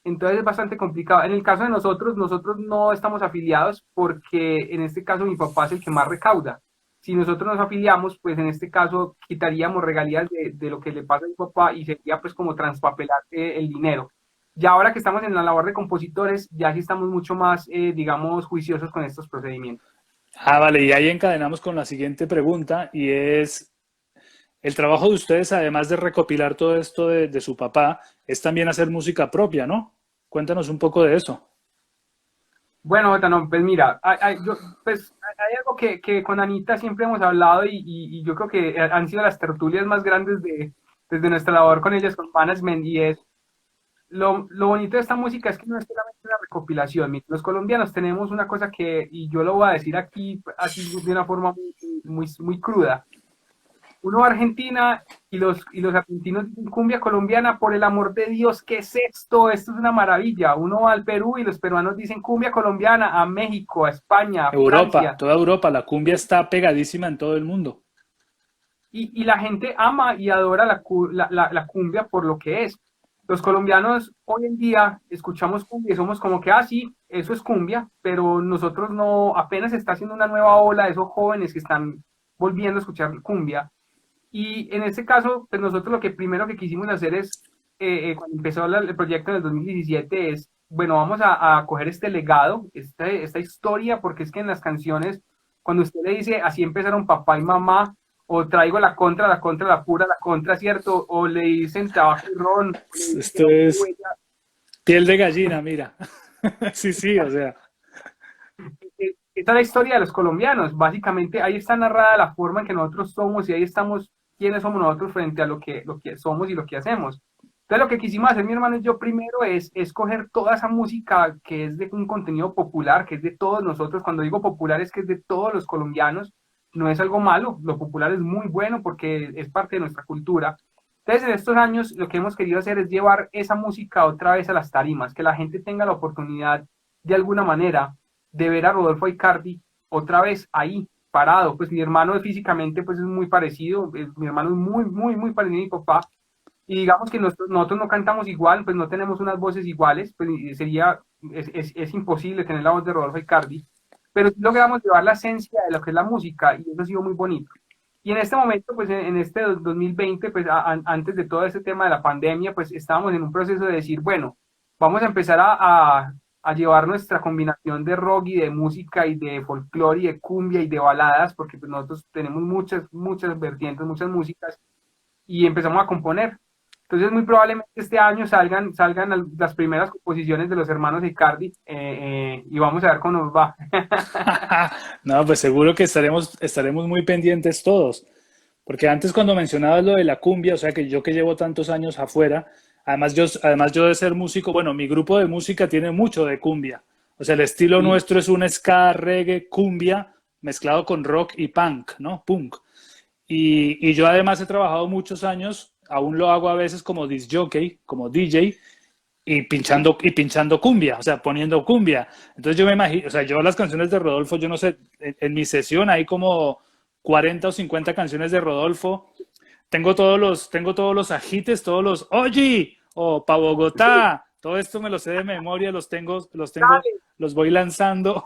Speaker 2: Entonces es bastante complicado. En el caso de nosotros no estamos afiliados porque en este caso mi papá es el que más recauda. Si nosotros nos afiliamos, pues en este caso quitaríamos regalías de lo que le pasa a mi papá y sería pues como transpapelar el dinero. Ya ahora que estamos en la labor de compositores, ya sí estamos mucho más, digamos, juiciosos con estos procedimientos.
Speaker 1: Ah, vale, y ahí encadenamos con la siguiente pregunta y es, el trabajo de ustedes, además de recopilar todo esto de su papá, es también hacer música propia, ¿no? Cuéntanos un poco de eso.
Speaker 2: Bueno, Botano, pues mira, pues hay algo que con Anita siempre hemos hablado y yo creo que han sido las tertulias más grandes desde nuestra labor con ellas, con management, y es lo bonito de esta música es que no es solamente una recopilación. Los colombianos tenemos una cosa y yo lo voy a decir aquí así de una forma muy cruda. Uno va a Argentina y los argentinos dicen cumbia colombiana, por el amor de Dios, ¿qué es esto? Esto es una maravilla. Uno va al Perú y los peruanos dicen cumbia colombiana, a México, a España, a
Speaker 1: Europa,
Speaker 2: Francia.
Speaker 1: toda Europa, la cumbia está pegadísima en todo el mundo.
Speaker 2: Y la gente ama y adora la cumbia por lo que es. los colombianos hoy en día escuchamos cumbia y somos como que, ah, sí, eso es cumbia, pero nosotros no, apenas está haciendo una nueva ola de esos jóvenes que están volviendo a escuchar cumbia. Y en este caso, pues nosotros lo que primero que quisimos hacer es, cuando empezó el proyecto en el 2017, es, bueno, vamos a coger este legado, esta historia, porque es que en las canciones, cuando usted le dice, así empezaron papá y mamá, o traigo la contra, la pura, la contra, ¿cierto? O le dicen tabaco y ron, o le dicen que
Speaker 1: Esto
Speaker 2: no
Speaker 1: es
Speaker 2: huella.
Speaker 1: piel de gallina, mira. Sí, sí, o sea.
Speaker 2: Esta es la historia de los colombianos. Básicamente ahí está narrada la forma en que nosotros somos y ahí estamos quiénes somos nosotros frente a lo que somos y lo que hacemos. Entonces lo que quisimos hacer mi hermano y yo primero es escoger toda esa música que es de un contenido popular, que es de todos nosotros. Cuando digo popular es que es de todos los colombianos, no es algo malo, lo popular es muy bueno porque es parte de nuestra cultura. Entonces en estos años lo que hemos querido hacer es llevar esa música otra vez a las tarimas, que la gente tenga la oportunidad de alguna manera de ver a Rodolfo Aicardi otra vez ahí, parado. Pues mi hermano físicamente pues es muy parecido, mi hermano es muy parecido a mi papá, y digamos que nosotros no cantamos igual, pues no tenemos unas voces iguales, pues sería, es imposible tener la voz de Rodolfo Aicardi, pero sí logramos llevar la esencia de lo que es la música, y eso ha sido muy bonito. Y en este momento, pues en este 2020, pues antes de todo este tema de la pandemia, pues estábamos en un proceso de decir, bueno, vamos a empezar a llevar nuestra combinación de rock y de música y de folclore y de cumbia y de baladas, porque pues nosotros tenemos muchas vertientes, muchas músicas, y empezamos a componer. Entonces, muy probablemente este año salgan las primeras composiciones de los hermanos Icardi, y vamos a ver cómo nos va.
Speaker 1: No, pues seguro que estaremos muy pendientes todos. Porque antes cuando mencionabas lo de la cumbia, o sea que yo que llevo tantos años afuera, además yo de ser músico, bueno, mi grupo de música tiene mucho de cumbia. O sea, el estilo
Speaker 2: Sí,
Speaker 1: nuestro es un ska, reggae, cumbia, mezclado con rock y punk, ¿no? Punk. Y yo además he trabajado muchos años, aún lo hago a veces como disc jockey, como DJ,
Speaker 2: sí.
Speaker 1: y pinchando cumbia, o sea, poniendo cumbia. Entonces yo me imagino, o sea, yo las canciones de Rodolfo, yo no sé, en mi sesión hay como 40 o 50 canciones de Rodolfo. Tengo todos los ajites, todos los oye o pa Bogotá, todo esto me lo sé de memoria, los voy lanzando.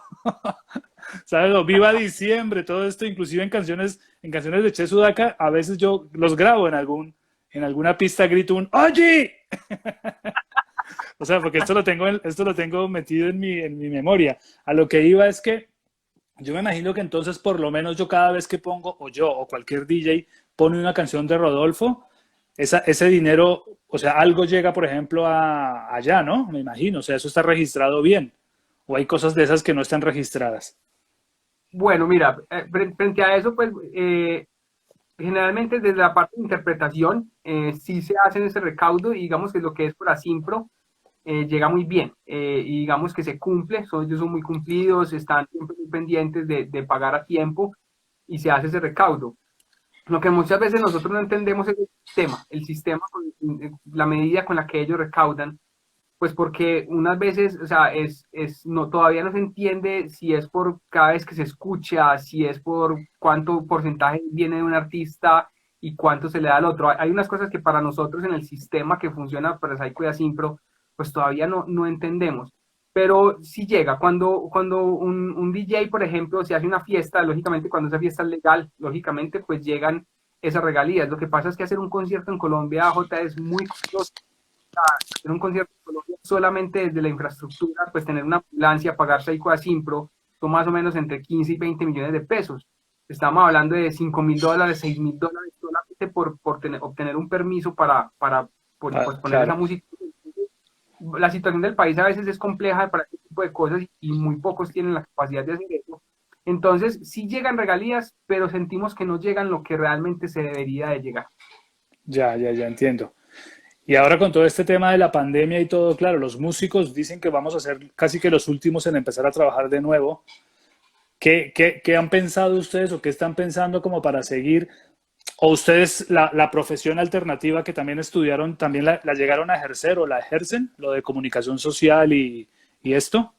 Speaker 1: ¿Sabes? O Viva Diciembre, todo esto, inclusive en canciones de Che Sudaca, a veces yo los grabo en alguna pista, grito un ¡Oye! O sea, porque esto lo tengo metido en mi memoria. A lo que iba es que yo me imagino que entonces por lo menos yo cada vez que pongo, o yo, o cualquier DJ, pone una canción de Rodolfo, ese dinero, o sea, algo llega, por ejemplo, allá, ¿no? Me imagino, o sea, eso está registrado bien. O hay cosas de esas que no están registradas.
Speaker 2: Bueno, mira, frente a eso, pues generalmente desde la parte de interpretación, sí se hace ese recaudo, y digamos que lo que es por Asimpro llega muy bien, y digamos que se cumple, ellos son muy cumplidos, están siempre muy pendientes de pagar a tiempo, y se hace ese recaudo. Lo que muchas veces nosotros no entendemos es el sistema, la medida con la que ellos recaudan, pues porque unas veces, o sea, no, todavía no se entiende si es por cada vez que se escucha, si es por cuánto porcentaje viene de un artista y cuánto se le da al otro. Hay unas cosas que para nosotros en el sistema que funciona para Psycho y Asimpro, pues todavía no entendemos. Pero sí llega, cuando un DJ, por ejemplo, se hace una fiesta, lógicamente cuando esa fiesta es legal, lógicamente pues llegan esas regalías. Lo que pasa es que hacer un concierto en Colombia, J, es muy costoso. Hacer un concierto en Colombia solamente desde la infraestructura, pues tener una ambulancia, pagar Seiko a Simpro, son más o menos entre 15 y 20 millones de pesos. Estamos hablando de $5.000, $6.000 solamente obtener un permiso para pues, poner esa
Speaker 1: Claro.
Speaker 2: música. La situación del país a veces es compleja para este tipo de cosas y muy pocos tienen la capacidad de hacer eso. Entonces, sí llegan regalías, pero sentimos que no llegan lo que realmente se debería de llegar.
Speaker 1: Ya, ya, ya entiendo. Y ahora con todo este tema de la pandemia y todo, claro, los músicos dicen que vamos a ser casi que los últimos en empezar a trabajar de nuevo. ¿Qué han pensado ustedes o qué están pensando como para seguir? ¿O ustedes la profesión alternativa que también estudiaron, también la llegaron a ejercer o la ejercen? Lo de comunicación social y esto.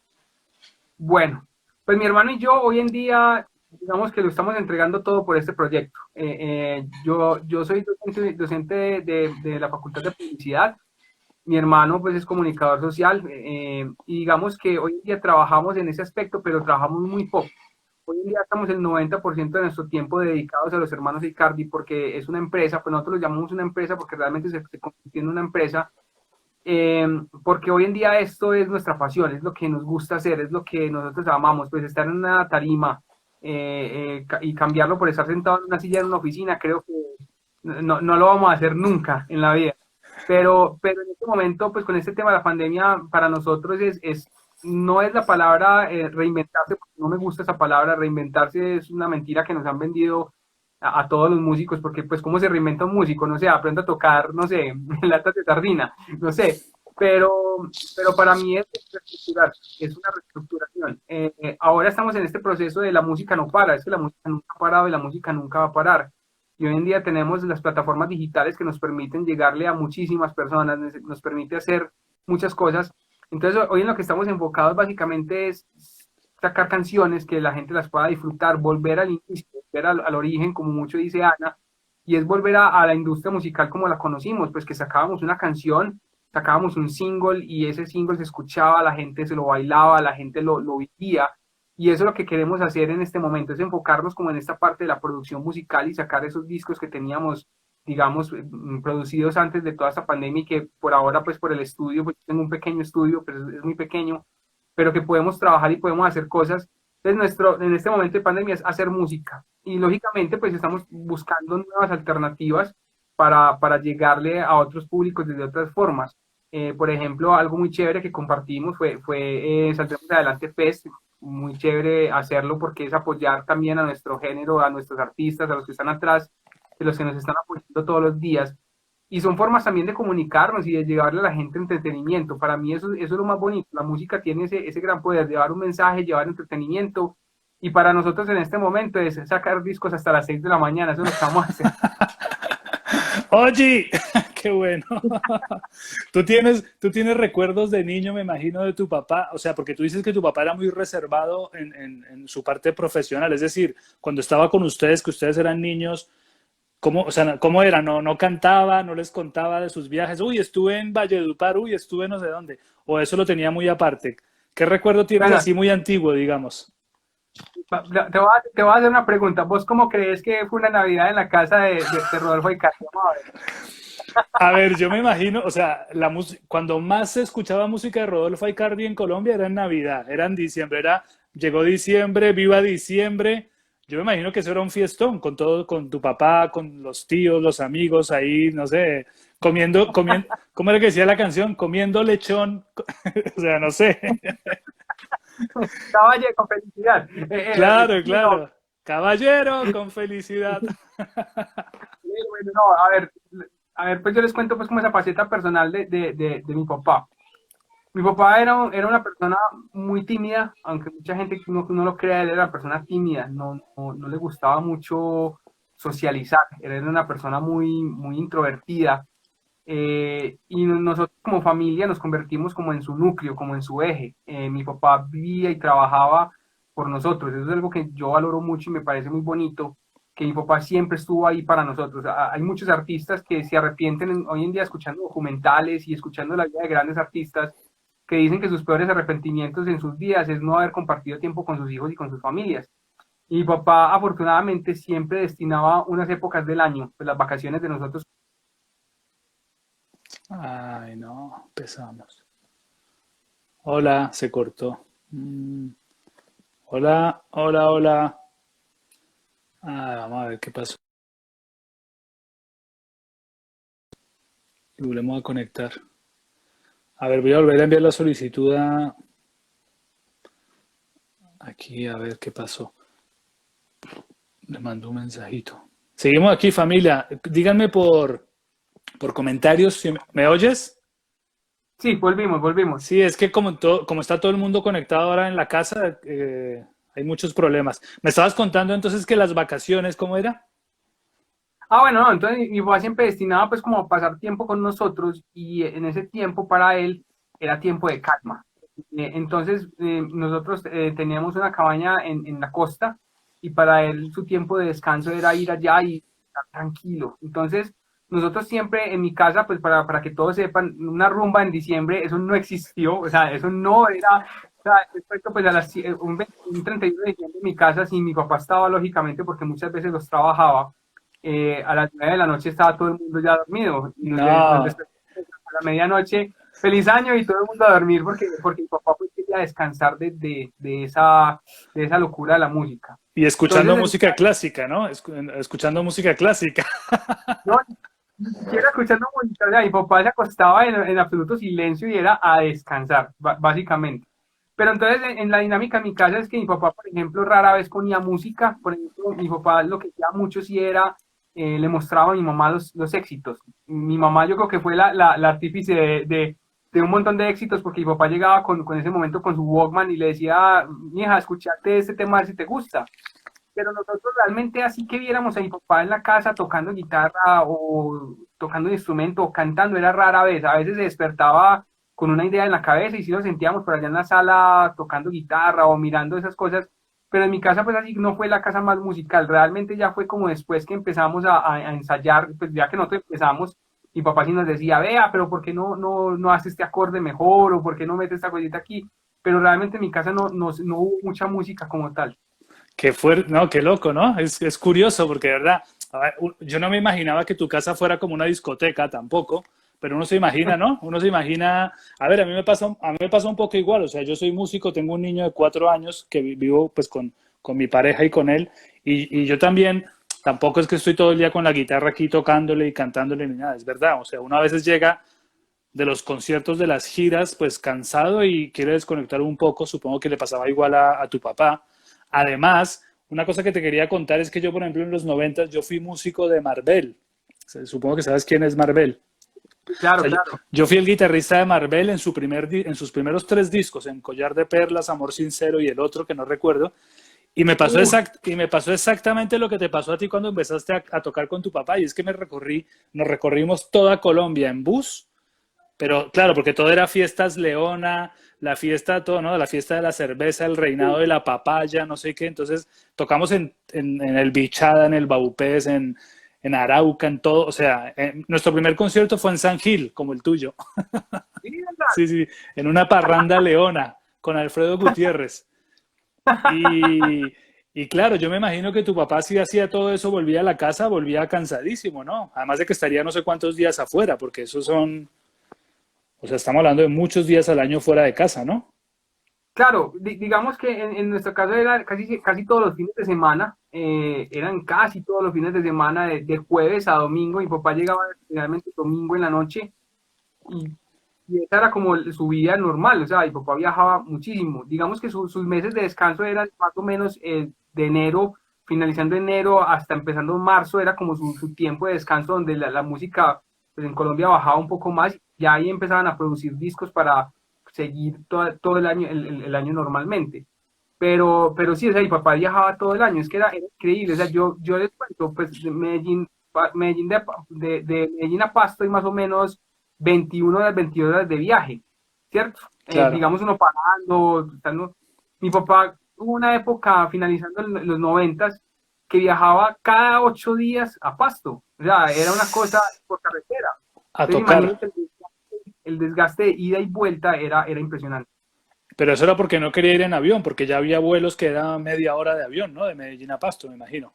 Speaker 2: Bueno, pues mi hermano y yo hoy en día, digamos que lo estamos entregando todo por este proyecto. Yo soy docente de la Facultad de Publicidad, Mi hermano pues es comunicador social y digamos que hoy en día trabajamos en ese aspecto, pero trabajamos muy poco. Hoy en día estamos el 90% de nuestro tiempo dedicados a los hermanos Icardi porque es una empresa, pues nosotros lo llamamos una empresa porque realmente se convirtió en una empresa, porque hoy en día esto es nuestra pasión, es lo que nos gusta hacer, es lo que nosotros amamos, pues estar en una tarima y cambiarlo por estar sentado en una silla en una oficina, creo que no lo vamos a hacer nunca en la vida. Pero en este momento, pues con este tema de la pandemia, para nosotros no es la palabra reinventarse, porque no me gusta esa palabra, reinventarse es una mentira que nos han vendido a todos los músicos, porque pues cómo se reinventa un músico, no sé, aprende a tocar, no sé, latas de sardina, no sé, pero para mí es reestructurar, es una reestructuración. Ahora estamos en este proceso de la música no para, es que la música nunca ha parado y la música nunca va a parar. Y hoy en día tenemos las plataformas digitales que nos permiten llegarle a muchísimas personas, nos permite hacer muchas cosas. Entonces, hoy en lo que estamos enfocados básicamente es sacar canciones que la gente las pueda disfrutar, volver al inicio, volver al origen, como mucho dice Ana, y es volver a la industria musical como la conocimos, pues que sacábamos una canción, sacábamos un single y ese single se escuchaba, la gente se lo bailaba, la gente lo vivía, y eso es lo que queremos hacer en este momento, es enfocarnos como en esta parte de la producción musical y sacar esos discos que teníamos, digamos, producidos antes de toda esta pandemia y que por ahora, pues por el estudio, pues tengo un pequeño estudio, pero es muy pequeño, pero que podemos trabajar y podemos hacer cosas. Entonces, en este momento de pandemia es hacer música. Y lógicamente, pues estamos buscando nuevas alternativas para llegarle a otros públicos desde otras formas. Por ejemplo, algo muy chévere que compartimos fue Saldremos Adelante Fest. Muy chévere hacerlo porque es apoyar también a nuestro género, a nuestros artistas, a los que están atrás, de los que nos están apoyando todos los días. Y son formas también de comunicarnos y de llevarle a la gente entretenimiento. Para mí eso es lo más bonito. La música tiene ese gran poder, llevar un mensaje, llevar entretenimiento. Y para nosotros en este momento es sacar discos hasta las 6 de la mañana. Eso es lo que vamos a hacer.
Speaker 1: Oye, qué bueno. Tú tienes recuerdos de niño, me imagino, de tu papá. O sea, porque tú dices que tu papá era muy reservado en su parte profesional. Es decir, cuando estaba con ustedes, que ustedes eran niños, ¿cómo, o sea, cómo era? No cantaba, no les contaba de sus viajes. Uy, estuve en Valledupar, uy, estuve no sé dónde. O eso lo tenía muy aparte. ¿Qué recuerdo tienes
Speaker 2: Bueno,
Speaker 1: así muy antiguo, digamos?
Speaker 2: te voy a hacer una pregunta. ¿Vos cómo crees que fue una Navidad en la casa de Rodolfo y Castro? Vamos a ver.
Speaker 1: A ver, yo me imagino, o sea, cuando más se escuchaba música de Rodolfo Aicardi en Colombia era en Navidad, era en diciembre, llegó diciembre, viva diciembre. Yo me imagino que eso era un fiestón con todo, con tu papá, con los tíos, los amigos ahí, no sé, ¿cómo era que decía la canción? Comiendo lechón, o sea, no sé.
Speaker 2: Caballe con felicidad.
Speaker 1: Claro,
Speaker 2: No,
Speaker 1: claro. Caballero, con felicidad.
Speaker 2: bueno, no, a ver, pues yo les cuento pues como esa faceta personal de mi papá. Mi papá era una persona muy tímida, aunque mucha gente no lo crea, él era una persona tímida, no le gustaba mucho socializar, él era una persona muy introvertida, y nosotros como familia nos convertimos como en su núcleo, como en su eje. Mi papá vivía y trabajaba por nosotros, eso es algo que yo valoro mucho y me parece muy bonito, que mi papá siempre estuvo ahí para nosotros. Hay muchos artistas que se arrepienten hoy en día escuchando documentales y escuchando la vida de grandes artistas que dicen que sus peores arrepentimientos en sus vidas es no haber compartido tiempo con sus hijos y con sus familias. Y mi papá afortunadamente siempre destinaba unas épocas del año, pues las vacaciones de nosotros.
Speaker 1: Ay, no, empezamos. Hola, se cortó. Hola, hola, hola. Vamos a ver qué pasó. Y volvemos a conectar. A ver, voy a volver a enviar la solicitud aquí, a ver qué pasó. Le mando un mensajito. Seguimos aquí, familia. Díganme por comentarios. ¿Me oyes?
Speaker 2: Sí, volvimos.
Speaker 1: Sí, es que como está todo el mundo conectado ahora en la casa, hay muchos problemas. Me estabas contando entonces que las vacaciones, ¿cómo era?
Speaker 2: Bueno, no, entonces mi papá siempre destinaba pues como a pasar tiempo con nosotros y en ese tiempo para él era tiempo de calma. Entonces nosotros teníamos una cabaña en la costa y para él su tiempo de descanso era ir allá y estar tranquilo. Entonces nosotros siempre en mi casa, pues para que todos sepan, una rumba en diciembre, eso no existió, o sea, eso no era, o sea, respecto pues un 31 de diciembre en mi casa, si mi papá estaba lógicamente, porque muchas veces los trabajaba, a las 9 de la noche estaba todo el mundo ya dormido, y nos
Speaker 1: No.
Speaker 2: despertamos a la medianoche, feliz año y todo el mundo a dormir, porque mi papá pues quería descansar de esa locura de la música.
Speaker 1: Y escuchando
Speaker 2: Entonces,
Speaker 1: música clásica, ¿no? Escuchando música clásica.
Speaker 2: no, ni siquiera escuchando música, o sea, mi papá se acostaba en absoluto silencio y era a descansar, básicamente. Pero entonces en la dinámica en mi casa es que mi papá, por ejemplo, rara vez ponía música. Por ejemplo, mi papá lo que hacía mucho sí era, le mostraba a mi mamá los éxitos. Mi mamá yo creo que fue la artífice de un montón de éxitos, porque mi papá llegaba con ese momento con su Walkman y le decía, mija, escuchate este tema a ver si te gusta. Pero nosotros realmente así que viéramos a mi papá en la casa tocando guitarra o tocando un instrumento o cantando, era rara vez. A veces se despertaba con una idea en la cabeza y sí lo sentíamos por allá en la sala tocando guitarra o mirando esas cosas, pero en mi casa pues así no fue la casa más musical, realmente ya fue como después que empezamos a ensayar, pues ya que nosotros empezamos, mi papá sí nos decía, vea, pero ¿por qué no hace este acorde mejor o por qué no mete esta cosita aquí? Pero realmente en mi casa no hubo mucha música como tal.
Speaker 1: Qué fuerte, no, qué loco, ¿no? Es curioso porque, de verdad, a ver, yo no me imaginaba que tu casa fuera como una discoteca tampoco, pero uno se imagina, ¿no? Uno se imagina, a ver, a mí me pasa un poco igual, o sea, yo soy músico, tengo un niño de 4 años que vivo pues con mi pareja y con él, y yo también, tampoco es que estoy todo el día con la guitarra aquí tocándole y cantándole ni nada, es verdad, o sea, uno a veces llega de los conciertos, de las giras, pues cansado y quiere desconectar un poco, supongo que le pasaba igual a tu papá. Además, una cosa que te quería contar es que yo, por ejemplo, en los 90 yo fui músico de Marvel. O sea, supongo que sabes quién es Marvel. O
Speaker 2: Claro,
Speaker 1: sea,
Speaker 2: claro.
Speaker 1: yo fui el guitarrista de Marvel en, en sus primeros 3 discos, en Collar de Perlas, Amor Sincero y el otro que no recuerdo.
Speaker 2: Uh,
Speaker 1: Y me pasó exactamente lo que te pasó a ti cuando empezaste a tocar con tu papá. Y es que nos recorrimos toda Colombia en bus, pero claro, porque todo era fiestas Leona, la fiesta, todo, ¿no? La fiesta de la cerveza, el reinado de la papaya, no sé qué. Entonces tocamos en el Bichada, en el Baupés, en Arauca, en todo. O sea, nuestro primer concierto fue en San Gil, como el tuyo.
Speaker 2: sí,
Speaker 1: Sí, sí, en una parranda Leona, con Alfredo Gutiérrez. Y, y claro, yo me imagino que tu papá si hacía todo eso, volvía a la casa, volvía cansadísimo, ¿no? Además de que estaría no sé cuántos días afuera, porque esos son, o sea, estamos hablando de muchos días al año fuera de casa, ¿no?
Speaker 2: claro, digamos que en nuestro caso era casi todos los fines de semana, eran casi todos los fines de semana, de jueves a domingo. Mi papá llegaba generalmente domingo en la noche y, y esa era como su vida normal, o sea, mi papá viajaba muchísimo. Digamos que sus meses de descanso eran más o menos de enero, finalizando enero hasta empezando marzo, era como su tiempo de descanso donde la música pues, en Colombia bajaba un poco más y ahí empezaban a producir discos para seguir todo el año, el año normalmente. Pero sí, o sea, mi papá viajaba todo el año, es que era increíble, o sea, yo les cuento, pues de Medellín, Medellín de Medellín a Pasto hay más o menos 21 horas, 22 horas de viaje, ¿cierto?
Speaker 1: Claro.
Speaker 2: Digamos uno parando, estando, mi papá hubo una época finalizando en los 90 que viajaba cada 8 días a Pasto, o sea, era una cosa por carretera.
Speaker 1: A
Speaker 2: Entonces
Speaker 1: tocar.
Speaker 2: imagínate el desgaste de ida y vuelta era impresionante.
Speaker 1: Pero eso era porque no quería ir en avión, porque ya había vuelos que eran media hora de avión, ¿no? De Medellín a Pasto, me imagino.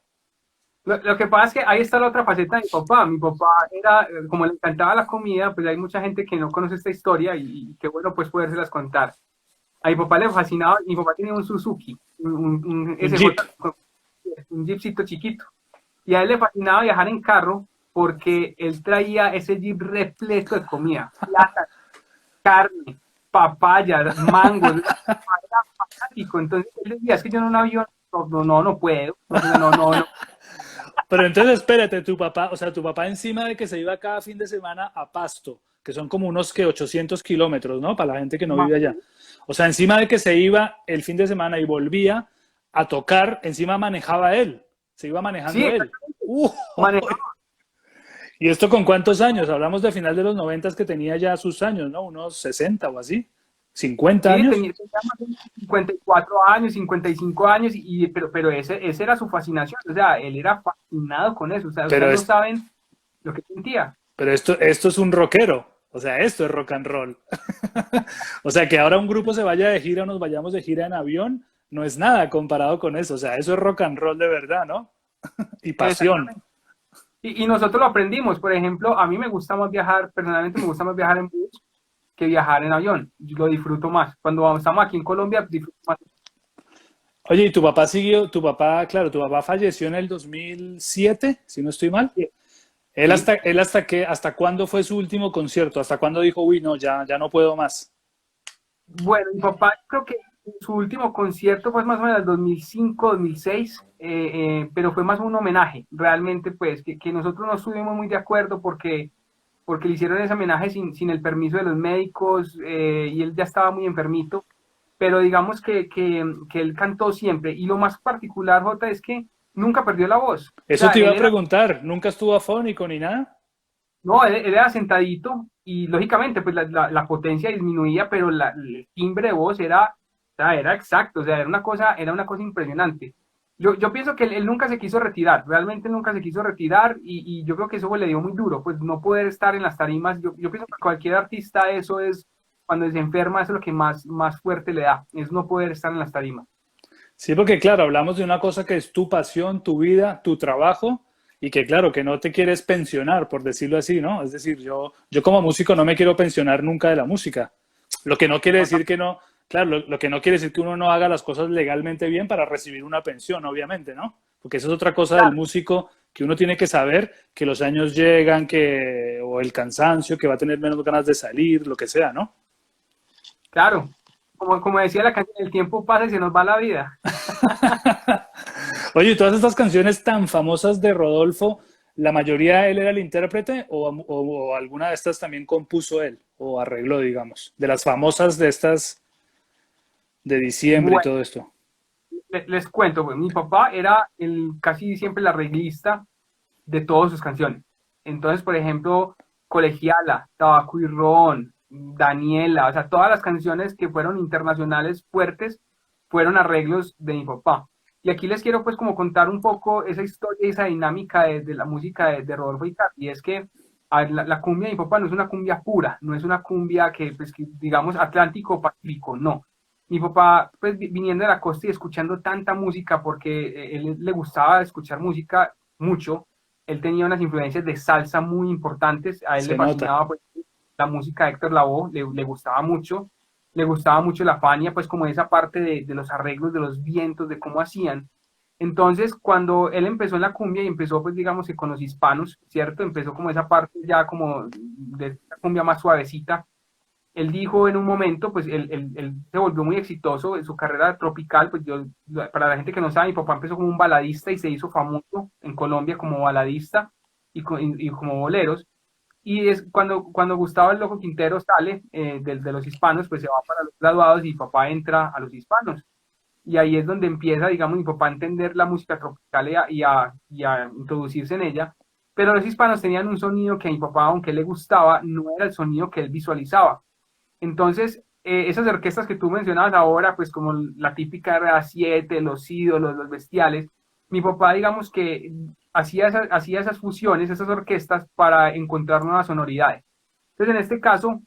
Speaker 2: Lo que pasa es que ahí está la otra faceta de mi papá. Mi papá era, como le encantaba la comida, pues hay mucha gente que no conoce esta historia y qué bueno pues podérselas contar. A mi papá le fascinaba, mi papá tenía un Suzuki, un
Speaker 1: Un
Speaker 2: SJ,
Speaker 1: jeep.
Speaker 2: un jeepcito chiquito. Y a él le fascinaba viajar en carro porque él traía ese jeep repleto de comida, plata, carne, papayas, mangos, era fanático. Entonces él decía, es que yo en un avión no puedo, no.
Speaker 1: Pero entonces espérate, tu papá, o sea, tu papá encima de que se iba cada fin de semana a Pasto, que son como unos que 800 kilómetros, ¿no? Para la gente que no vive allá. O sea, encima de que se iba el fin de semana y volvía a tocar, encima manejaba él, se iba
Speaker 2: Sí,
Speaker 1: manejando él.
Speaker 2: exactamente.
Speaker 1: ¡Uh!
Speaker 2: Manejaba.
Speaker 1: ¿Y esto con cuántos años? Hablamos de final de los 90 que tenía ya sus años, ¿no? Unos 60 o así. ¿50
Speaker 2: Sí,
Speaker 1: años?
Speaker 2: tenía más o menos 54 años, 55 años, pero ese era su fascinación, o sea, él era fascinado con eso, o sea,
Speaker 1: Pero
Speaker 2: ustedes no
Speaker 1: es,
Speaker 2: saben lo que sentía.
Speaker 1: Pero esto es un rockero, o sea, esto es rock and roll. O sea, que ahora un grupo se vaya de gira o nos vayamos de gira en avión, no es nada comparado con eso. O sea, eso es rock and roll de verdad, ¿no? Y pasión.
Speaker 2: Exactamente. Y nosotros lo aprendimos. Por ejemplo, a mí me gusta más viajar, personalmente me gusta más viajar en bus que viajar en avión. Yo lo disfruto más. Cuando estamos aquí en Colombia, disfruto más.
Speaker 1: Oye, ¿y tu papá siguió? Tu papá, claro, tu papá falleció en el 2007, si no estoy mal.
Speaker 2: Sí,
Speaker 1: Él
Speaker 2: sí.
Speaker 1: hasta cuándo fue su último concierto? ¿Hasta cuándo dijo, uy, no, ya no puedo más?
Speaker 2: Bueno, mi papá creo que su último concierto fue más o menos en el 2005, 2006, pero fue más un homenaje, realmente pues, que nosotros no estuvimos muy de acuerdo porque le hicieron ese homenaje sin el permiso de los médicos y él ya estaba muy enfermito, pero digamos que él cantó siempre y lo más particular, Jota, es que nunca perdió la voz. O
Speaker 1: Eso
Speaker 2: sea,
Speaker 1: te iba
Speaker 2: él
Speaker 1: a
Speaker 2: era
Speaker 1: preguntar, ¿nunca estuvo afónico ni nada?
Speaker 2: no, él era sentadito y lógicamente pues la potencia disminuía, pero el timbre de voz era exacto, o sea, era una cosa impresionante. Yo pienso que él nunca se quiso retirar, realmente nunca se quiso retirar y yo creo que eso pues, le dio muy duro, pues no poder estar en las tarimas. Yo pienso que cualquier artista eso es, cuando se enferma, eso es lo que más fuerte le da, es no poder estar en las tarimas.
Speaker 1: Sí, porque claro, hablamos de una cosa que es tu pasión, tu vida, tu trabajo, y que claro, que no te quieres pensionar, por decirlo así, ¿no? Es decir, yo como músico no me quiero pensionar nunca de la música. Lo que no quiere decir que no, claro, lo que no quiere decir que uno no haga las cosas legalmente bien para recibir una pensión, obviamente, ¿no? Porque eso es otra cosa del músico que uno tiene que saber, que los años llegan, o el cansancio, que va a tener menos ganas de salir, lo que sea, ¿no?
Speaker 2: Claro, como decía la canción, el tiempo pasa y se nos va la vida.
Speaker 1: Oye, ¿y todas estas canciones tan famosas de Rodolfo, la mayoría él era el intérprete o alguna de estas también compuso él o arregló, digamos, de las famosas de estas de diciembre y
Speaker 2: Bueno,
Speaker 1: todo esto?
Speaker 2: les cuento, pues, mi papá era casi siempre el arreglista de todas sus canciones. Entonces, por ejemplo, Colegiala, Tabaco y Ron, Daniela, o sea, todas las canciones que fueron internacionales fuertes fueron arreglos de mi papá. Y aquí les quiero pues como contar un poco esa historia, esa dinámica de la música de Rodolfo Icardi. Y es que a ver, la cumbia de mi papá no es una cumbia pura, no es una cumbia pues, que digamos Atlántico Pacífico, no. Mi papá, pues viniendo de la costa y escuchando tanta música, porque él le gustaba escuchar música mucho, él tenía unas influencias de salsa muy importantes, a él le
Speaker 1: Se nota.
Speaker 2: fascinaba pues, la música de Héctor Lavoe, le gustaba mucho la Fania, pues como esa parte de los arreglos, de los vientos, de cómo hacían. Entonces, cuando él empezó en la cumbia y empezó, pues digamos que con los hispanos, ¿cierto? Empezó como esa parte ya como de la cumbia más suavecita. Él dijo en un momento, pues él se volvió muy exitoso en su carrera tropical, pues yo, para la gente que no sabe, mi papá empezó como un baladista y se hizo famoso en Colombia como baladista y como boleros. Y es cuando Gustavo el Loco Quintero sale de los hispanos, pues se va para los graduados y papá entra a los hispanos. Y ahí es donde empieza, digamos, mi papá a entender la música tropical y a introducirse en ella. Pero los hispanos tenían un sonido que a mi papá, aunque le gustaba, no era el sonido que él visualizaba. Entonces, esas orquestas que tú mencionabas ahora, pues como la típica RA7, los ídolos, los bestiales, mi papá, digamos que hacía esas fusiones, esas orquestas para encontrar nuevas sonoridades. Entonces, en este caso,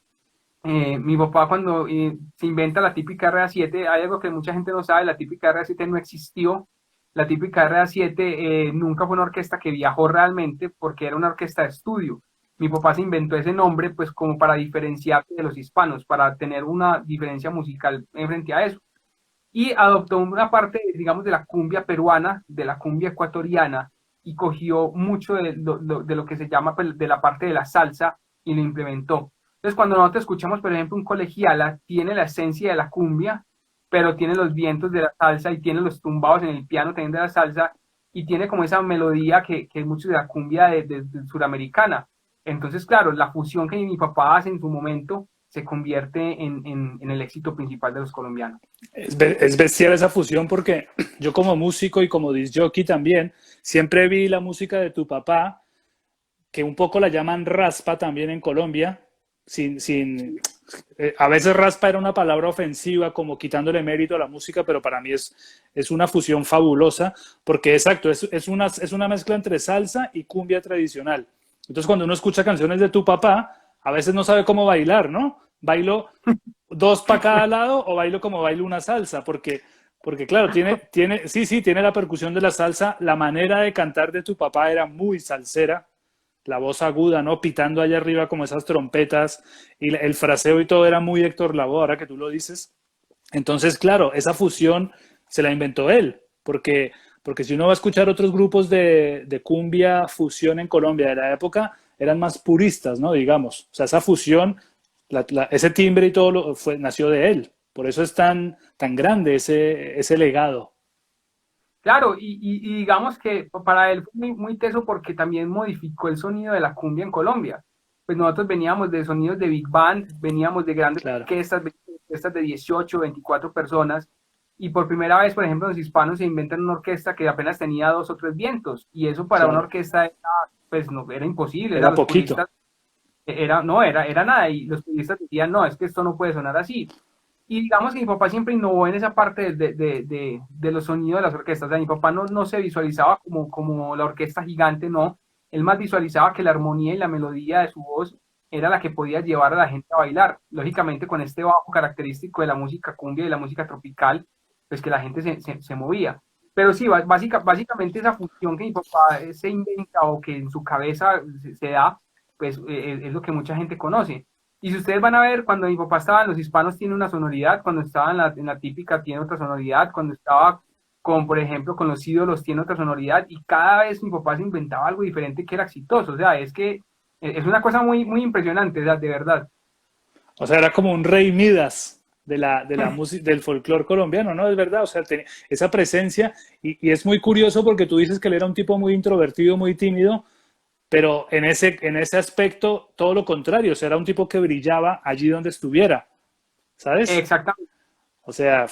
Speaker 2: mi papá cuando se inventa la típica RA7, hay algo que mucha gente no sabe, la típica RA7 no existió, la típica RA7 nunca fue una orquesta que viajó realmente porque era una orquesta de estudio. Mi papá se inventó ese nombre pues como para diferenciarse de los hispanos, para tener una diferencia musical en frente a eso. Y adoptó una parte, digamos, de la cumbia peruana, de la cumbia ecuatoriana, y cogió mucho de lo que se llama pues, de la parte de la salsa y lo implementó. Entonces, cuando nosotros escuchamos, por ejemplo, un colegiala, tiene la esencia de la cumbia, pero tiene los vientos de la salsa y tiene los tumbados en el piano también de la salsa y tiene como esa melodía que es mucho de la cumbia de suramericana. Entonces, claro, la fusión que mi papá hace en su momento se convierte en el éxito principal de los colombianos.
Speaker 1: Es bestial esa fusión porque yo como músico y como disc jockey también, siempre vi la música de tu papá, que un poco la llaman raspa también en Colombia, a veces raspa era una palabra ofensiva, como quitándole mérito a la música, pero para mí es una fusión fabulosa, porque exacto, es una mezcla entre salsa y cumbia tradicional. Entonces cuando uno escucha canciones de tu papá, a veces no sabe cómo bailar, ¿no? Bailo dos para cada lado o bailo como bailo una salsa, porque claro, sí, sí, tiene la percusión de la salsa, la manera de cantar de tu papá era muy salsera, la voz aguda, ¿no? Pitando allá arriba como esas trompetas y el fraseo y todo era muy Héctor Lavoe, ahora que tú lo dices. Entonces, claro, esa fusión se la inventó él, porque si uno va a escuchar otros grupos de cumbia fusión en Colombia de la época, eran más puristas, ¿no? Digamos. O sea, esa fusión, ese timbre y todo nació de él. Por eso es tan grande ese legado.
Speaker 2: Claro, y digamos que para él fue muy teso porque también modificó el sonido de la cumbia en Colombia. Pues nosotros veníamos de sonidos de big band, veníamos de grandes
Speaker 1: Claro,
Speaker 2: orquestas de 18, 24 personas, y por primera vez, por ejemplo, los hispanos se inventan una orquesta que apenas tenía dos o tres vientos, y eso para una
Speaker 1: claro.
Speaker 2: orquesta era, pues no, era imposible,
Speaker 1: Era
Speaker 2: los
Speaker 1: poquito.
Speaker 2: puristas, no era nada, y los puristas decían, no, es que esto no puede sonar así. Y digamos que mi papá siempre innovó en esa parte de los sonidos de las orquestas. O sea, mi papá no se visualizaba como la orquesta gigante, no. Él más visualizaba que la armonía y la melodía de su voz era la que podía llevar a la gente a bailar. Lógicamente, con este bajo característico de la música cumbia y la música tropical, pues que la gente se movía. Pero sí, básicamente esa función que mi papá se inventa o que en su cabeza se da, pues es lo que mucha gente conoce. Y si ustedes van a ver, cuando mi papá estaba en Los Hispanos tiene una sonoridad, cuando estaba en la típica tiene otra sonoridad, cuando estaba por ejemplo, con Los Ídolos tiene otra sonoridad, y cada vez mi papá se inventaba algo diferente que era exitoso. O sea, es que es una cosa muy impresionante, o sea, de verdad.
Speaker 1: O sea, era como un rey Midas de la música, del folclore colombiano, ¿no? Es verdad, o sea, esa presencia, y es muy curioso porque tú dices que él era un tipo muy introvertido, muy tímido, pero en ese aspecto, todo lo contrario, o sea, era un tipo que brillaba allí donde estuviera, ¿sabes?
Speaker 2: Exactamente.
Speaker 1: O sea,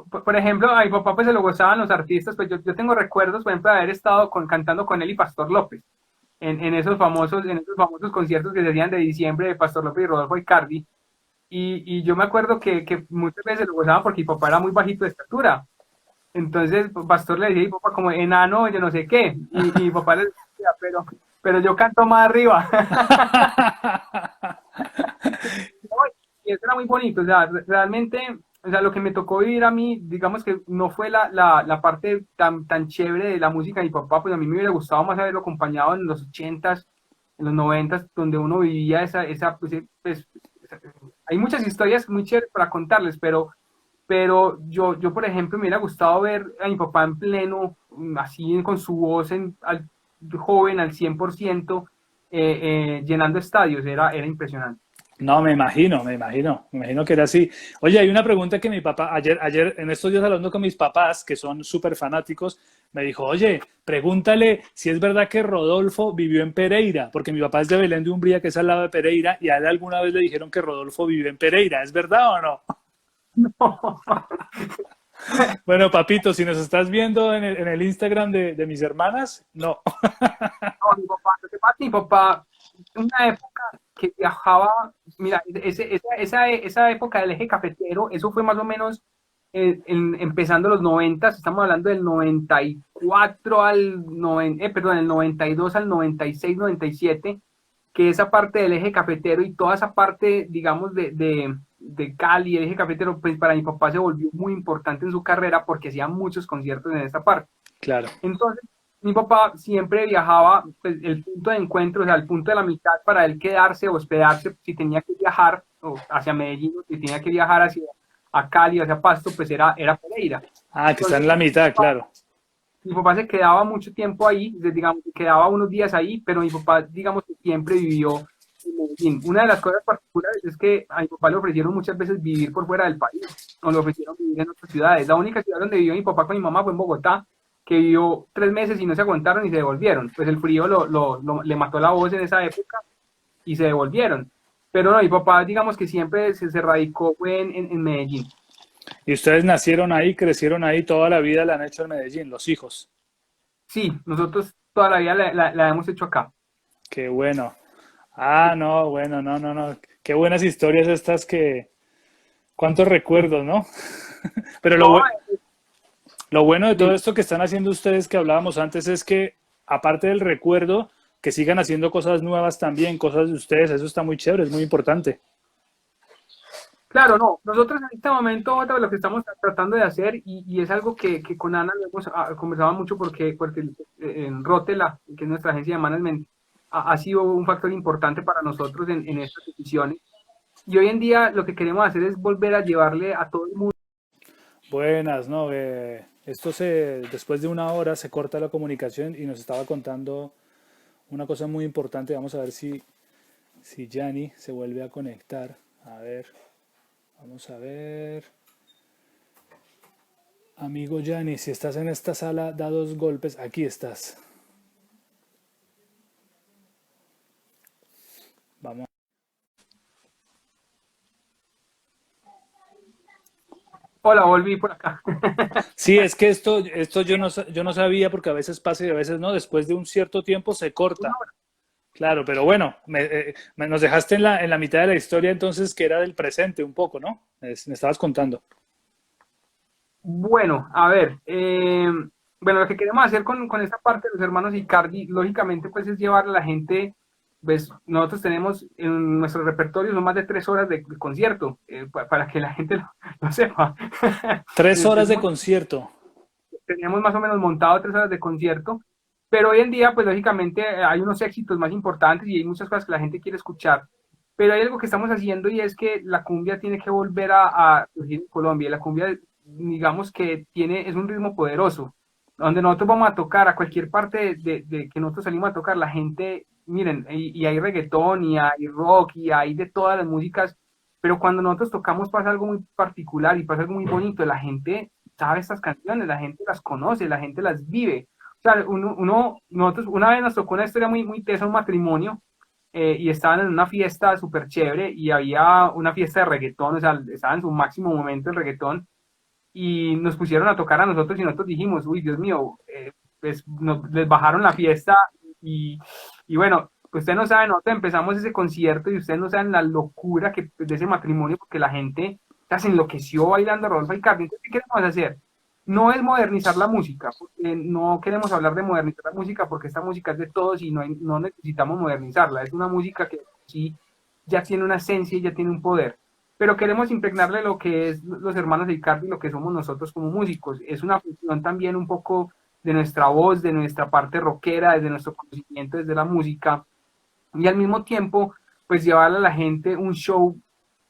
Speaker 2: Por ejemplo, a mi papá pues se lo gozaban los artistas, pues yo tengo recuerdos, por ejemplo, de haber estado cantando con él y Pastor López, en esos famosos conciertos que se hacían de diciembre de Pastor López y Rodolfo Icardi, y yo me acuerdo que muchas veces se lo gozaban porque mi papá era muy bajito de estatura, entonces Pastor le decía a mi papá como enano, yo no sé qué, y mi papá le decía, pero yo canto más arriba. Y eso era muy bonito, o sea, realmente, o sea, lo que me tocó vivir a mí, digamos que no fue la parte tan chévere de la música de mi papá, pues a mí me hubiera gustado más haberlo acompañado en los 80s, en los 90s, donde uno vivía hay muchas historias muy chéveres para contarles, pero yo, por ejemplo, me hubiera gustado ver a mi papá en pleno, así con su voz joven al 100%, llenando estadios, era impresionante.
Speaker 1: no, me imagino que era así. Oye, hay una pregunta que mi papá, ayer, en estos días hablando con mis papás, que son súper fanáticos, me dijo, oye, pregúntale si es verdad que Rodolfo vivió en Pereira, porque mi papá es de Belén de Umbría, que es al lado de Pereira, y a él alguna vez le dijeron que Rodolfo vivió en Pereira, ¿es verdad o no? Bueno, papito, si nos estás viendo en el Instagram de mis hermanas, no.
Speaker 2: No, lo que pasa es que mi papá, una época que viajaba, mira, esa época del eje cafetero, eso fue más o menos empezando los 90, estamos hablando del 94 perdón, el 92 al 96, 97, que esa parte del eje cafetero y toda esa parte, digamos, de Cali, el eje cafetero, pues para mi papá se volvió muy importante en su carrera porque hacía muchos conciertos en esta parte.
Speaker 1: Claro.
Speaker 2: Entonces, mi papá siempre viajaba, pues el punto de encuentro, o sea, el punto de la mitad para él quedarse, hospedarse, si tenía que viajar hacia Medellín, o si tenía que viajar hacia a Cali, hacia Pasto, pues era Pereira.
Speaker 1: Ah, que está
Speaker 2: Entonces,
Speaker 1: en la mitad, claro.
Speaker 2: mi papá se quedaba mucho tiempo ahí, digamos, se quedaba unos días ahí, pero mi papá, digamos, que siempre vivió en Medellín. Una de las cosas particulares es que a mi papá le ofrecieron muchas veces vivir por fuera del país, o le ofrecieron vivir en otras ciudades. La única ciudad donde vivió mi papá con mi mamá fue en Bogotá, que vivió 3 meses y no se aguantaron y se devolvieron. Pues el frío le mató la voz en esa época y se devolvieron. Pero no, mi papá, digamos que siempre se radicó fue en Medellín.
Speaker 1: Y ustedes nacieron ahí, crecieron ahí, toda la vida la han hecho en Medellín, los hijos.
Speaker 2: Sí, nosotros toda la vida la hemos hecho acá.
Speaker 1: Qué bueno. Ah, no, bueno, no, no, no. Qué buenas historias estas cuántos recuerdos, ¿no? Pero lo,
Speaker 2: No,
Speaker 1: lo bueno de todo
Speaker 2: dime.
Speaker 1: esto que están haciendo ustedes que hablábamos antes es que, aparte del recuerdo, que sigan haciendo cosas nuevas también, cosas de ustedes, eso está muy chévere, es muy importante.
Speaker 2: Claro, no, nosotros en este momento otra lo que estamos tratando de hacer y es algo que con Ana lo hemos conversado mucho porque en Rotela, que es nuestra agencia de management, ha sido un factor importante para nosotros en estas decisiones. Y hoy en día lo que queremos hacer es volver a llevarle a todo el mundo.
Speaker 1: Buenas, ¿no? Después de una hora se corta la comunicación y nos estaba contando una cosa muy importante. Vamos a ver si Gianni se vuelve a conectar. A ver, vamos a ver. Amigo Gianni, si estás en esta sala, da dos golpes. Aquí estás. Vamos.
Speaker 2: Hola, volví por acá.
Speaker 1: Sí, es que esto yo no sabía porque a veces pasa y a veces no. Después de un cierto tiempo se corta. Claro, pero bueno, nos dejaste en la mitad de la historia entonces que era del presente un poco, ¿no? Me estabas contando.
Speaker 2: Bueno, a ver, bueno, lo que queremos hacer con esta parte de los hermanos Icardi, lógicamente, pues es llevar a la gente, pues nosotros tenemos en nuestro repertorio son más de 3 horas de concierto, para que la gente lo sepa.
Speaker 1: 3 horas de concierto.
Speaker 2: Teníamos más o menos montado 3 horas de concierto, pero hoy en día, pues lógicamente hay unos éxitos más importantes y hay muchas cosas que la gente quiere escuchar. Pero hay algo que estamos haciendo y es que la cumbia tiene que volver a surgir en Colombia. La cumbia, digamos que es un ritmo poderoso, donde nosotros vamos a tocar a cualquier parte de que nosotros salimos a tocar, la gente, miren, y hay reggaetón, y hay rock, y hay de todas las músicas, pero cuando nosotros tocamos pasa algo muy particular y pasa algo muy bonito, la gente sabe estas canciones, la gente las conoce, la gente las vive. O sea, nosotros una vez nos tocó una historia muy tesa, un matrimonio, y estaban en una fiesta súper chévere y había una fiesta de reggaetón, o sea, estaba en su máximo momento el reggaetón y nos pusieron a tocar a nosotros y nosotros dijimos, uy, Dios mío, pues les bajaron la fiesta y, y bueno, ustedes no saben, nosotros empezamos ese concierto y ustedes no saben la locura de ese matrimonio porque la gente se enloqueció bailando a Rodolfo Icardi. Entonces, ¿qué queremos hacer? No es modernizar la música, porque no queremos hablar de modernizar la música porque esta música es de todos y no necesitamos modernizarla. Es una música que sí ya tiene una esencia y ya tiene un poder. Pero queremos impregnarle lo que es los hermanos de Icardi, lo que somos nosotros como músicos. Es una función también un poco de nuestra voz, de nuestra parte rockera, desde nuestro conocimiento, desde la música. Y al mismo tiempo, pues llevarle a la gente un show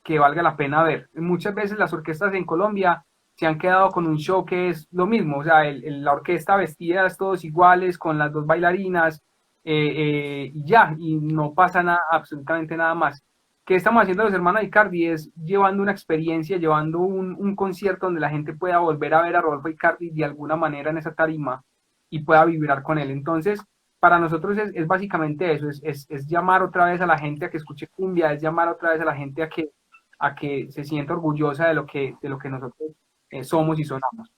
Speaker 2: que valga la pena ver. Muchas veces las orquestas en Colombia se han quedado con un show que es lo mismo, o sea, la orquesta vestidas todos iguales, con las dos bailarinas, y ya, y no pasa nada, absolutamente nada más. ¿Qué estamos haciendo los hermanos Icardi? Es llevando una experiencia, llevando un concierto donde la gente pueda volver a ver a Rodolfo Icardi de alguna manera en esa tarima y pueda vibrar con él. Entonces, para nosotros es básicamente eso, es llamar otra vez a la gente a que escuche cumbia, es llamar otra vez a la gente a que se sienta orgullosa de lo que nosotros somos y sonamos.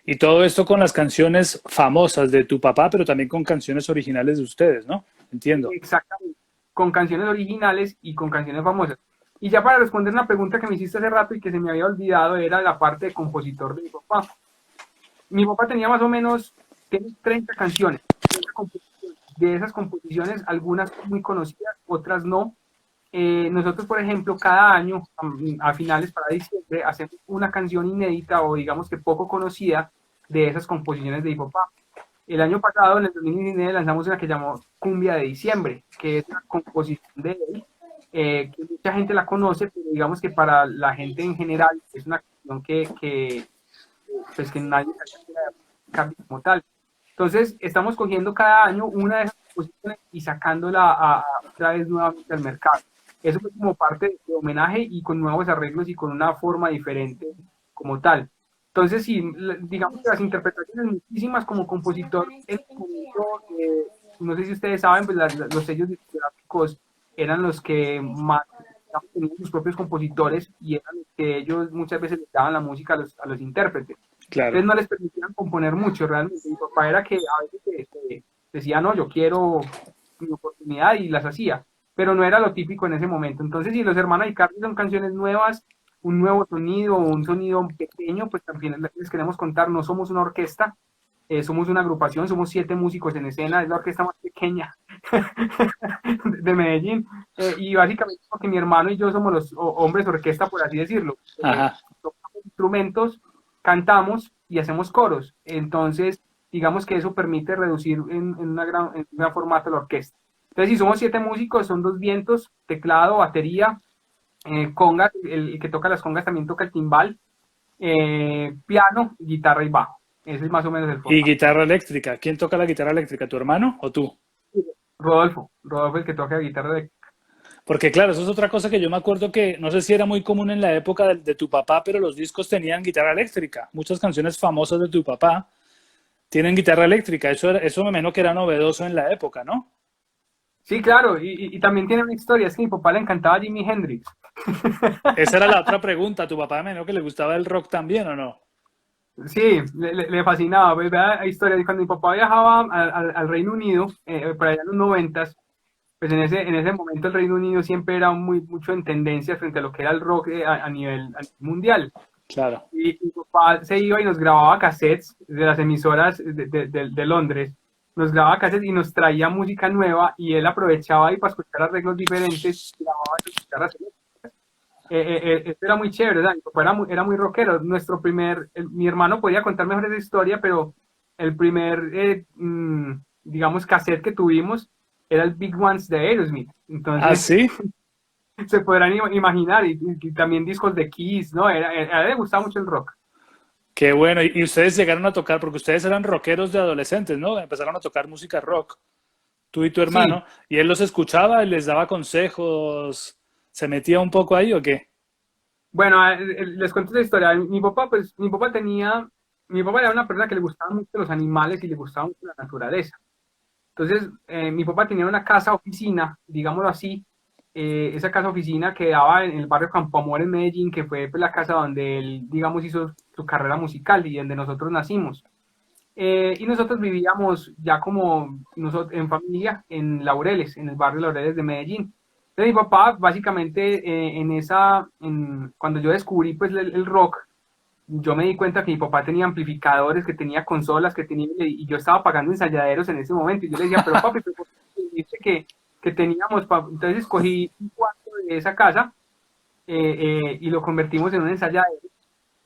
Speaker 1: Y todo esto con las canciones famosas de tu papá, pero también con canciones originales de ustedes, ¿no? Entiendo.
Speaker 2: Exactamente, con canciones originales y con canciones famosas. Y ya para responder una pregunta que me hiciste hace rato y que se me había olvidado, era la parte de compositor de mi papá. Mi papá tenía más o menos 30 canciones. De esas composiciones, algunas muy conocidas, otras no. Nosotros, por ejemplo, cada año, a finales para diciembre, hacemos una canción inédita o digamos que poco conocida de esas composiciones de mi papá. El año pasado, en el 2019, lanzamos una que llamó Cumbia de Diciembre, que es una composición de él, que mucha gente la conoce, pero digamos que para la gente en general es una canción pues que nadie sabe como tal. Entonces, estamos cogiendo cada año una de esas composiciones y sacándola otra vez nuevamente al mercado. Eso fue como parte de homenaje y con nuevos arreglos y con una forma diferente como tal. Entonces, sí, digamos que las interpretaciones muchísimas como compositor, en el momento, no sé si ustedes saben, pues los sellos discográficos eran los que más digamos, tenían sus propios compositores y eran los que ellos muchas veces les daban la música a los intérpretes.
Speaker 1: Claro.
Speaker 2: Entonces no les permitían componer mucho realmente. Mi papá era que a veces decía, no, yo quiero mi oportunidad y las hacía, pero no era lo típico en ese momento. Entonces, si los hermanos Icardi son canciones nuevas, un nuevo sonido, un sonido pequeño, pues también les queremos contar, no somos una orquesta, somos una agrupación, somos 7 músicos en escena, es la orquesta más pequeña de Medellín, y básicamente porque mi hermano y yo somos los hombres orquesta, por así decirlo.
Speaker 1: Ajá.
Speaker 2: Tocamos instrumentos, cantamos y hacemos coros. Entonces, digamos que eso permite reducir en un gran formato la orquesta. Entonces, si somos 7 músicos, son 2 vientos, teclado, batería, congas, el que toca las congas también toca el timbal, piano, guitarra y bajo. Ese es más o menos el
Speaker 1: Y
Speaker 2: formato.
Speaker 1: guitarra eléctrica. ¿Quién toca la guitarra eléctrica? ¿Tu hermano o tú?
Speaker 2: Rodolfo el que toca guitarra de...
Speaker 1: Porque claro, eso es otra cosa que yo me acuerdo que no sé si era muy común en la época de tu papá, pero los discos tenían guitarra eléctrica. Muchas canciones famosas de tu papá tienen guitarra eléctrica. Eso me imagino que era novedoso en la época, ¿no?
Speaker 2: Sí, claro, y también tiene una historia, es que a mi papá le encantaba Jimi Hendrix.
Speaker 1: Esa era la otra pregunta. ¿A tu papá me imagino que le gustaba el rock también o no?
Speaker 2: Sí, le fascinaba. Pues, vea la historia. Cuando mi papá viajaba al Reino Unido, por allá en los noventas, pues en ese momento el Reino Unido siempre era mucho en tendencia frente a lo que era el rock a nivel mundial.
Speaker 1: Claro.
Speaker 2: Y mi papá se iba y nos grababa cassettes de las emisoras de Londres, nos grababa cassettes y nos traía música nueva y él aprovechaba ahí para escuchar arreglos diferentes y grababa esas guitarras esto era muy chévere, ¿sabes? Mi papá era muy rockero. Mi hermano podía contar mejor esa historia, pero el primer, digamos, cassette que tuvimos era el Big Ones de Aerosmith.
Speaker 1: Ah,
Speaker 2: Entonces,
Speaker 1: sí.
Speaker 2: se podrán imaginar, y también discos de Kiss, ¿no? A él le gustaba mucho el rock.
Speaker 1: Qué bueno. Y ustedes llegaron a tocar, porque ustedes eran rockeros de adolescentes, ¿no? Empezaron a tocar música rock, tú y tu
Speaker 2: Sí,
Speaker 1: hermano, y él los escuchaba y les daba consejos. ¿Se metía un poco ahí o qué?
Speaker 2: bueno, les cuento esta historia. Mi papá era una persona que le gustaban mucho los animales y le gustaba mucho la naturaleza. Entonces, mi papá tenía una casa oficina, digámoslo así, esa casa oficina quedaba en el barrio Campo Amor en Medellín, que fue pues, la casa donde él, digamos, hizo su carrera musical y donde nosotros nacimos. Y nosotros vivíamos ya como en familia en Laureles, en el barrio Laureles de Medellín. Entonces, mi papá, básicamente, cuando yo descubrí pues, el rock, yo me di cuenta que mi papá tenía amplificadores, que tenía consolas, y yo estaba pagando ensayaderos en ese momento. Y yo le decía, pero papi, ¿pero por qué dijiste que teníamos? Entonces escogí un cuarto de esa casa y lo convertimos en un ensayadero.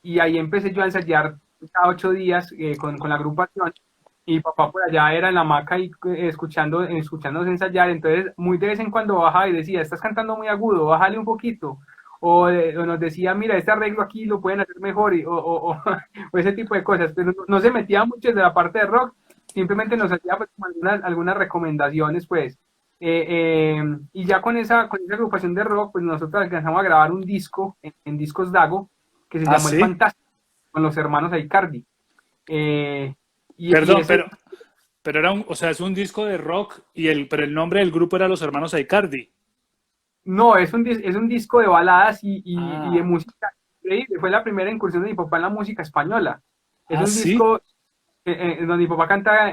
Speaker 2: Y ahí empecé yo a ensayar cada 8 días con la agrupación. Y mi papá por allá era en la hamaca y escuchándonos ensayar. Entonces, muy de vez en cuando bajaba y decía, estás cantando muy agudo, bájale un poquito. O nos decía, mira, este arreglo aquí lo pueden hacer mejor, o ese tipo de cosas. Pero no se metía mucho desde la parte de rock, simplemente nos hacía pues, como algunas recomendaciones, pues. Y ya con esa agrupación de rock, pues nosotros alcanzamos a grabar un disco en Discos Dago, que se
Speaker 1: Ah,
Speaker 2: llamó El
Speaker 1: sí.
Speaker 2: Fantástico, con los hermanos Aicardi. Eh, y
Speaker 1: Perdón,
Speaker 2: ese,
Speaker 1: pero era o sea, es un disco de rock pero el nombre del grupo era Los Hermanos Aicardi.
Speaker 2: no, es un disco de baladas y de
Speaker 1: Ah,
Speaker 2: música increíble. Fue la primera incursión de mi papá en la música española. Es
Speaker 1: ah,
Speaker 2: un
Speaker 1: sí,
Speaker 2: disco donde mi papá canta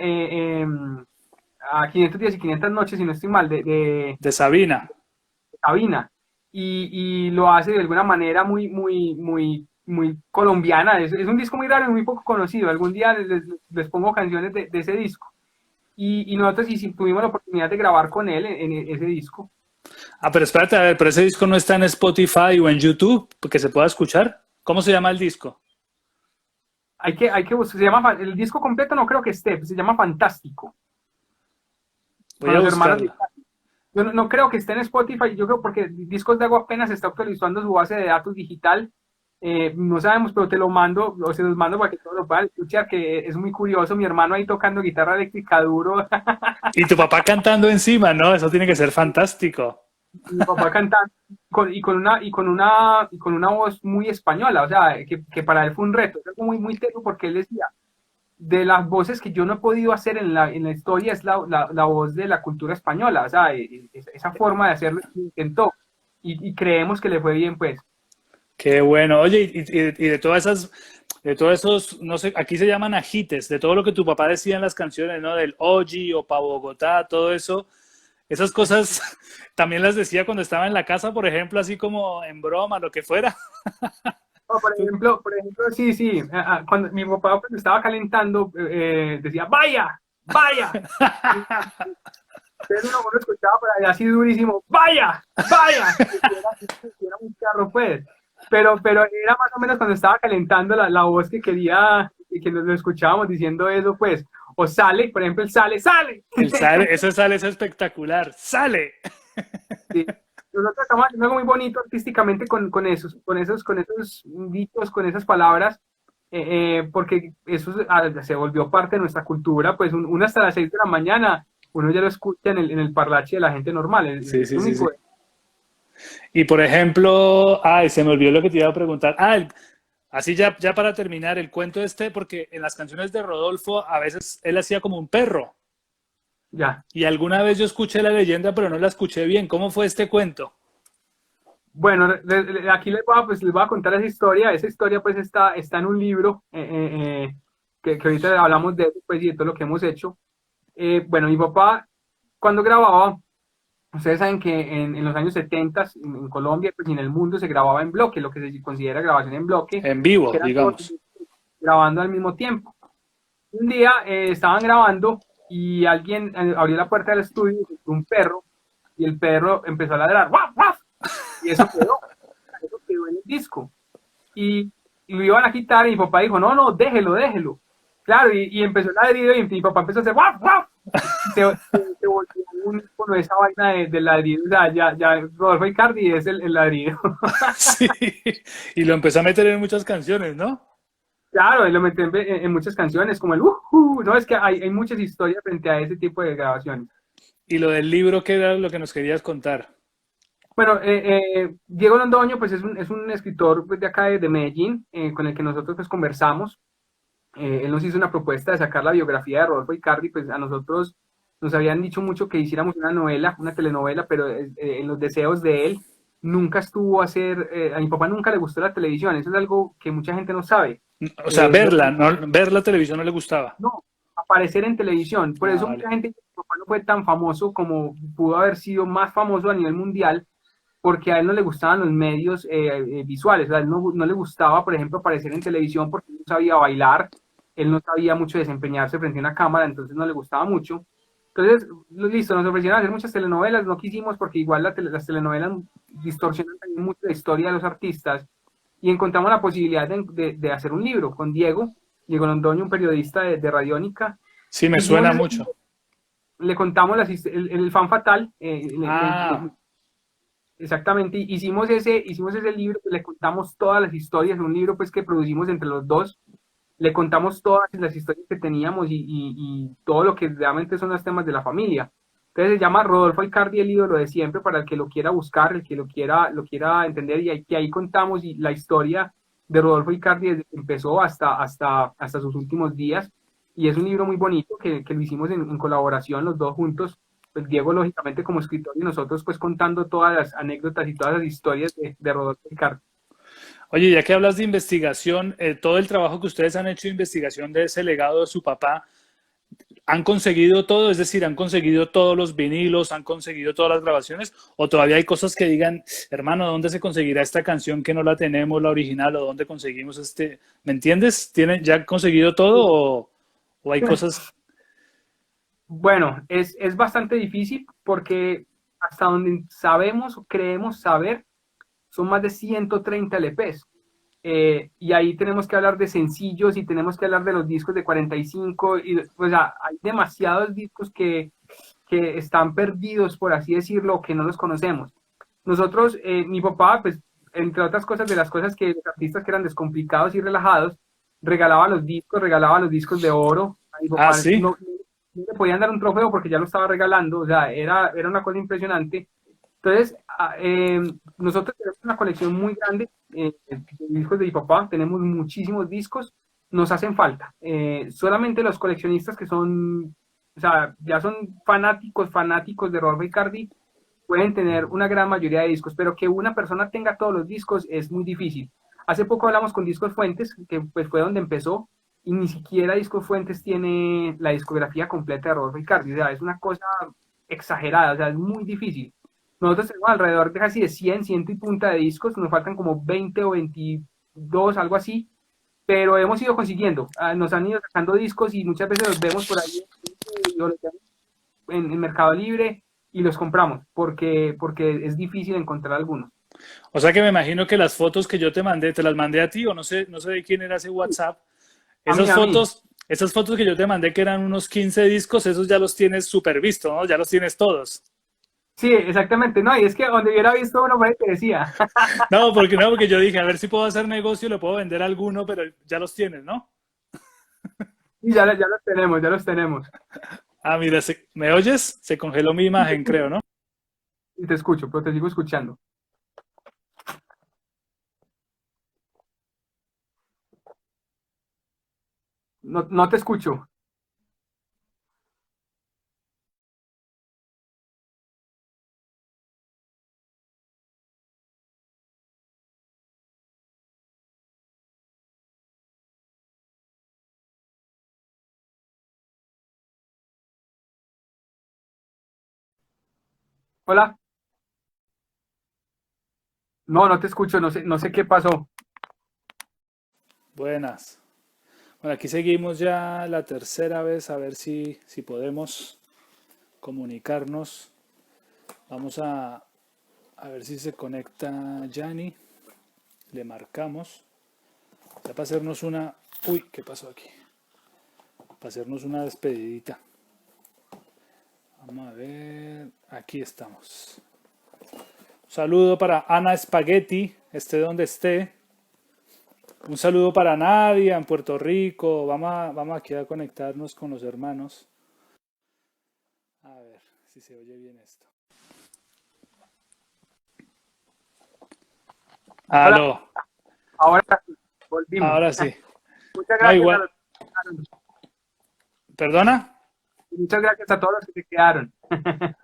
Speaker 2: a 500 días y 500 noches, si no estoy mal,
Speaker 1: de Sabina.
Speaker 2: cabina. Y lo hace de alguna manera muy, muy, muy, muy colombiana. Es un disco muy raro y muy poco conocido. Algún día les pongo canciones de ese disco. Y nosotros sí tuvimos la oportunidad de grabar con él en ese disco.
Speaker 1: Ah, pero espérate, a ver, pero ese disco no está en Spotify o en YouTube, que se pueda escuchar. ¿Cómo se llama el disco?
Speaker 2: Hay que buscar, el disco completo no creo que esté, se llama Fantástico,
Speaker 1: Voy
Speaker 2: con
Speaker 1: a
Speaker 2: los hermanos de...
Speaker 1: buscarlo.
Speaker 2: Yo no creo que esté en Spotify, yo creo porque Discos de Agua apenas está actualizando su base de datos digital, no sabemos, pero te lo mando, o se los mando para que todos lo puedan escuchar, que es muy curioso, mi hermano ahí tocando guitarra eléctrica duro,
Speaker 1: Y tu papá cantando encima, ¿no? Eso tiene que ser fantástico.
Speaker 2: mi papá cantando, y con una voz muy española, o sea, que para él fue un reto, es algo muy, muy teso porque él decía, de las voces que yo no he podido hacer en la historia es la voz de la cultura española, o sea, esa forma de hacerlo intentó y creemos que le fue bien, pues.
Speaker 1: Qué bueno. Oye, y de todos esos, no sé, aquí se llaman ajites, de todo lo que tu papá decía en las canciones, ¿no? Del Oji o Pa' Bogotá, todo eso. Esas cosas también las decía cuando estaba en la casa, por ejemplo, así como en broma, lo que fuera.
Speaker 2: O por ejemplo, sí, sí, cuando mi papá pues, estaba calentando, decía, vaya, vaya. Entonces uno lo escuchaba por allá así durísimo, vaya, vaya. Y era un carro, pues. Pero era más o menos cuando estaba calentando la voz que quería, que lo escuchábamos diciendo eso, pues. O sale, por ejemplo, el sale, sale.
Speaker 1: El sale, eso sale, es espectacular. ¡Sale!
Speaker 2: Sí. Nosotros estamos haciendo algo muy bonito artísticamente con esos dichos, con esas palabras, porque eso se volvió parte de nuestra cultura, pues uno hasta las 6 de la mañana, uno ya lo escucha en el parlache de la gente normal,
Speaker 1: Sí,
Speaker 2: es
Speaker 1: sí, sí, sí.
Speaker 2: único.
Speaker 1: Y por ejemplo, ay, se me olvidó lo que te iba a preguntar. Ah, así ya para terminar el cuento este, porque en las canciones de Rodolfo a veces él hacía como un perro.
Speaker 2: Ya.
Speaker 1: Y alguna vez yo escuché la leyenda, pero no la escuché bien. ¿Cómo fue este cuento?
Speaker 2: Bueno, aquí les voy a contar esa historia pues está en un libro, que ahorita hablamos de eso, pues, y de todo lo que hemos hecho. Bueno, mi papá, cuando grababa, ustedes saben que en los años 70 en Colombia pues, y en el mundo se grababa en bloque, lo que se considera grabación en bloque,
Speaker 1: En
Speaker 2: que
Speaker 1: vivo,
Speaker 2: eran todos
Speaker 1: digamos.
Speaker 2: grabando al mismo tiempo. Un día estaban grabando y alguien abrió la puerta del estudio y entró un perro y el perro empezó a ladrar, ¡guau, guau! Y eso quedó en el disco. Y lo iban a quitar y mi papá dijo, no, no, déjelo, déjelo. Claro, y empezó el ladrido y mi papá empezó a hacer ¡guau, guau! Y se volvió un icono de esa vaina de ladrido. O sea, ya Rodolfo Icardi es el ladrido.
Speaker 1: Sí. Y lo empezó a meter en muchas canciones, ¿no?
Speaker 2: Claro, y lo metí en muchas canciones, como el no, es que hay muchas historias frente a ese tipo de grabaciones.
Speaker 1: Y lo del libro, ¿qué era lo que nos querías contar?
Speaker 2: Bueno, Diego Londoño, pues es un escritor pues, de acá de Medellín, con el que nosotros pues conversamos. Él nos hizo una propuesta de sacar la biografía de Rodolfo Icardi, pues a nosotros nos habían dicho mucho que hiciéramos una novela, una telenovela, pero en los deseos de él nunca estuvo a mi papá nunca le gustó la televisión, eso es algo que mucha gente no sabe.
Speaker 1: O sea,
Speaker 2: Yo
Speaker 1: verla, no, ver la televisión no le gustaba.
Speaker 2: no, aparecer en televisión, por
Speaker 1: Ah,
Speaker 2: eso mucha
Speaker 1: vale.
Speaker 2: gente dice que mi papá no fue tan famoso como pudo haber sido más famoso a nivel mundial, porque a él no le gustaban los medios visuales, o sea, a él no le gustaba, por ejemplo, aparecer en televisión porque él no sabía bailar, él no sabía mucho desempeñarse frente a una cámara, entonces no le gustaba mucho. Entonces, listo, nos ofrecieron hacer muchas telenovelas, no quisimos porque igual las telenovelas distorsionan también mucho la historia de los artistas y encontramos la posibilidad de hacer un libro con Diego Londoño, un periodista de Radiónica.
Speaker 1: Sí, me
Speaker 2: Hicimos
Speaker 1: suena
Speaker 2: ese
Speaker 1: mucho.
Speaker 2: libro, le contamos el fan fatal,
Speaker 1: Ah,
Speaker 2: exactamente, hicimos ese libro, le contamos todas las historias, un libro pues que producimos entre los dos, le contamos todas las historias que teníamos y todo lo que realmente son los temas de la familia. Entonces se llama Rodolfo Icardi, el ídolo de siempre, para el que lo quiera buscar, el que lo quiera entender, y ahí contamos la historia de Rodolfo Icardi desde que empezó hasta sus últimos días. Y es un libro muy bonito que lo hicimos en colaboración los dos juntos, pues Diego lógicamente como escritor y nosotros pues contando todas las anécdotas y todas las historias de Rodolfo Icardi.
Speaker 1: oye, ya que hablas de investigación, todo el trabajo que ustedes han hecho de investigación de ese legado de su papá, ¿han conseguido todo? Es decir, ¿han conseguido todos los vinilos? ¿Han conseguido todas las grabaciones? ¿O todavía hay cosas que digan, hermano, ¿dónde se conseguirá esta canción que no la tenemos, la original? ¿O dónde conseguimos este? ¿Me entiendes? ¿Tienen, ya han conseguido todo o hay cosas?
Speaker 2: Bueno, es bastante difícil porque hasta donde sabemos o creemos saber, son más de 130 LPs. Y ahí tenemos que hablar de sencillos y tenemos que hablar de los discos de 45. O sea, hay demasiados discos que están perdidos, por así decirlo, que no los conocemos. Nosotros, mi papá, pues, entre otras cosas, de las cosas que los artistas que eran descomplicados y relajados, regalaba los discos de oro. A mi
Speaker 1: Ah,
Speaker 2: papá
Speaker 1: sí.
Speaker 2: no le podían dar un trofeo porque ya lo estaba regalando, o sea, era una cosa impresionante. Entonces, nosotros tenemos una colección muy grande de discos de mi papá, tenemos muchísimos discos, nos hacen falta. Solamente los coleccionistas que son, o sea, ya son fanáticos de Rolf Icardi, pueden tener una gran mayoría de discos, pero que una persona tenga todos los discos es muy difícil. Hace poco hablamos con Discos Fuentes, que pues fue donde empezó, y ni siquiera Discos Fuentes tiene la discografía completa de Rodolfo Icardi, o sea, es una cosa exagerada, o sea, es muy difícil. Nosotros tenemos alrededor de casi de 100 y punta de discos, nos faltan como 20 o 20, 2, algo así, pero hemos ido consiguiendo, nos han ido sacando discos y muchas veces los vemos por ahí en Mercado Libre y los compramos, porque es difícil encontrar algunos.
Speaker 1: O sea que me imagino que las fotos que yo te mandé, te las mandé a ti o no sé, no sé de quién era ese WhatsApp. Esas
Speaker 2: A mí,
Speaker 1: esas fotos que yo te mandé que eran unos 15 discos, esos ya los tienes súper visto, ¿no? Ya los tienes todos.
Speaker 2: sí, exactamente, no, y es que donde hubiera visto uno, pues te decía,
Speaker 1: No, porque yo dije, a ver si puedo hacer negocio, le puedo vender alguno, pero ya los tienes, ¿no?
Speaker 2: y ya los tenemos, ya los tenemos.
Speaker 1: Ah, mira, ¿me oyes? Se congeló mi imagen, creo, ¿no?
Speaker 2: Y te escucho, pero te sigo escuchando. No, no te escucho. Hola. No, no te escucho, no sé qué pasó.
Speaker 1: Buenas. Bueno, aquí seguimos ya la tercera vez a ver si podemos comunicarnos. Vamos a ver si se conecta Yanni. Le marcamos. Ya para hacernos una... Uy, ¿qué pasó aquí? Para hacernos una despedidita. Vamos a ver. Aquí estamos. Un saludo para Ana Spaghetti, esté donde esté. Un saludo para Nadia en Puerto Rico. Vamos aquí a conectarnos con los hermanos. A ver si se oye bien esto.
Speaker 2: Hola,
Speaker 1: Aló,
Speaker 2: ahora sí, volvimos.
Speaker 1: ahora sí.
Speaker 2: Muchas
Speaker 1: No,
Speaker 2: gracias a
Speaker 1: igual.
Speaker 2: los que se quedaron.
Speaker 1: ¿Perdona?
Speaker 2: Muchas gracias a todos los que se quedaron.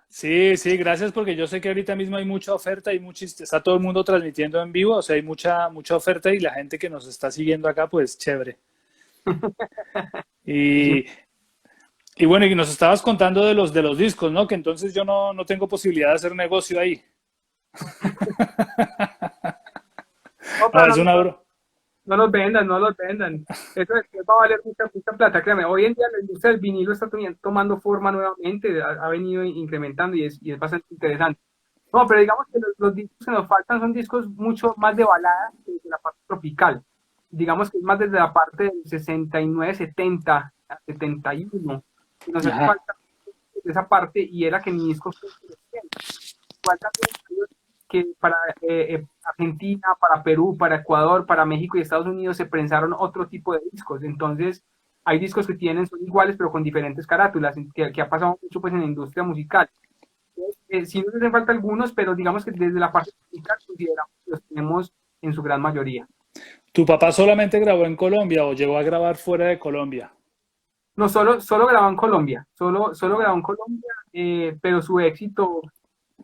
Speaker 1: Sí, sí, gracias porque yo sé que ahorita mismo hay mucha oferta y está todo el mundo transmitiendo en vivo, o sea, hay mucha oferta y la gente que nos está siguiendo acá, pues chévere.
Speaker 2: Sí.
Speaker 1: Y, y bueno, y nos estabas contando de los discos, ¿no? Que entonces yo no tengo posibilidad de hacer negocio ahí.
Speaker 2: No,
Speaker 1: No,
Speaker 2: pero
Speaker 1: es una broma.
Speaker 2: no los vendan, no los vendan. Eso después va a valer mucha plata, créame. Hoy en día la industria del vinilo está tomando forma nuevamente, ha venido incrementando y es bastante interesante. No, pero digamos que los discos que nos faltan son discos mucho más de balada que de la parte tropical. Digamos que es más desde la parte del 69, 70, a 71. Que nos hace
Speaker 1: Ajá.
Speaker 2: falta de esa parte y era que mi disco fue creciendo. Igual también que para Argentina, para Perú, para Ecuador, para México y Estados Unidos se prensaron otro tipo de discos. Entonces, hay discos que son iguales pero con diferentes carátulas, que ha pasado mucho pues en la industria musical. Sí nos hacen falta algunos, pero digamos que desde la parte musical consideramos que los tenemos en su gran mayoría.
Speaker 1: ¿Tu papá solamente grabó en Colombia o llegó a grabar fuera de Colombia?
Speaker 2: No solo grabó en Colombia, solo grabó en Colombia, pero su éxito,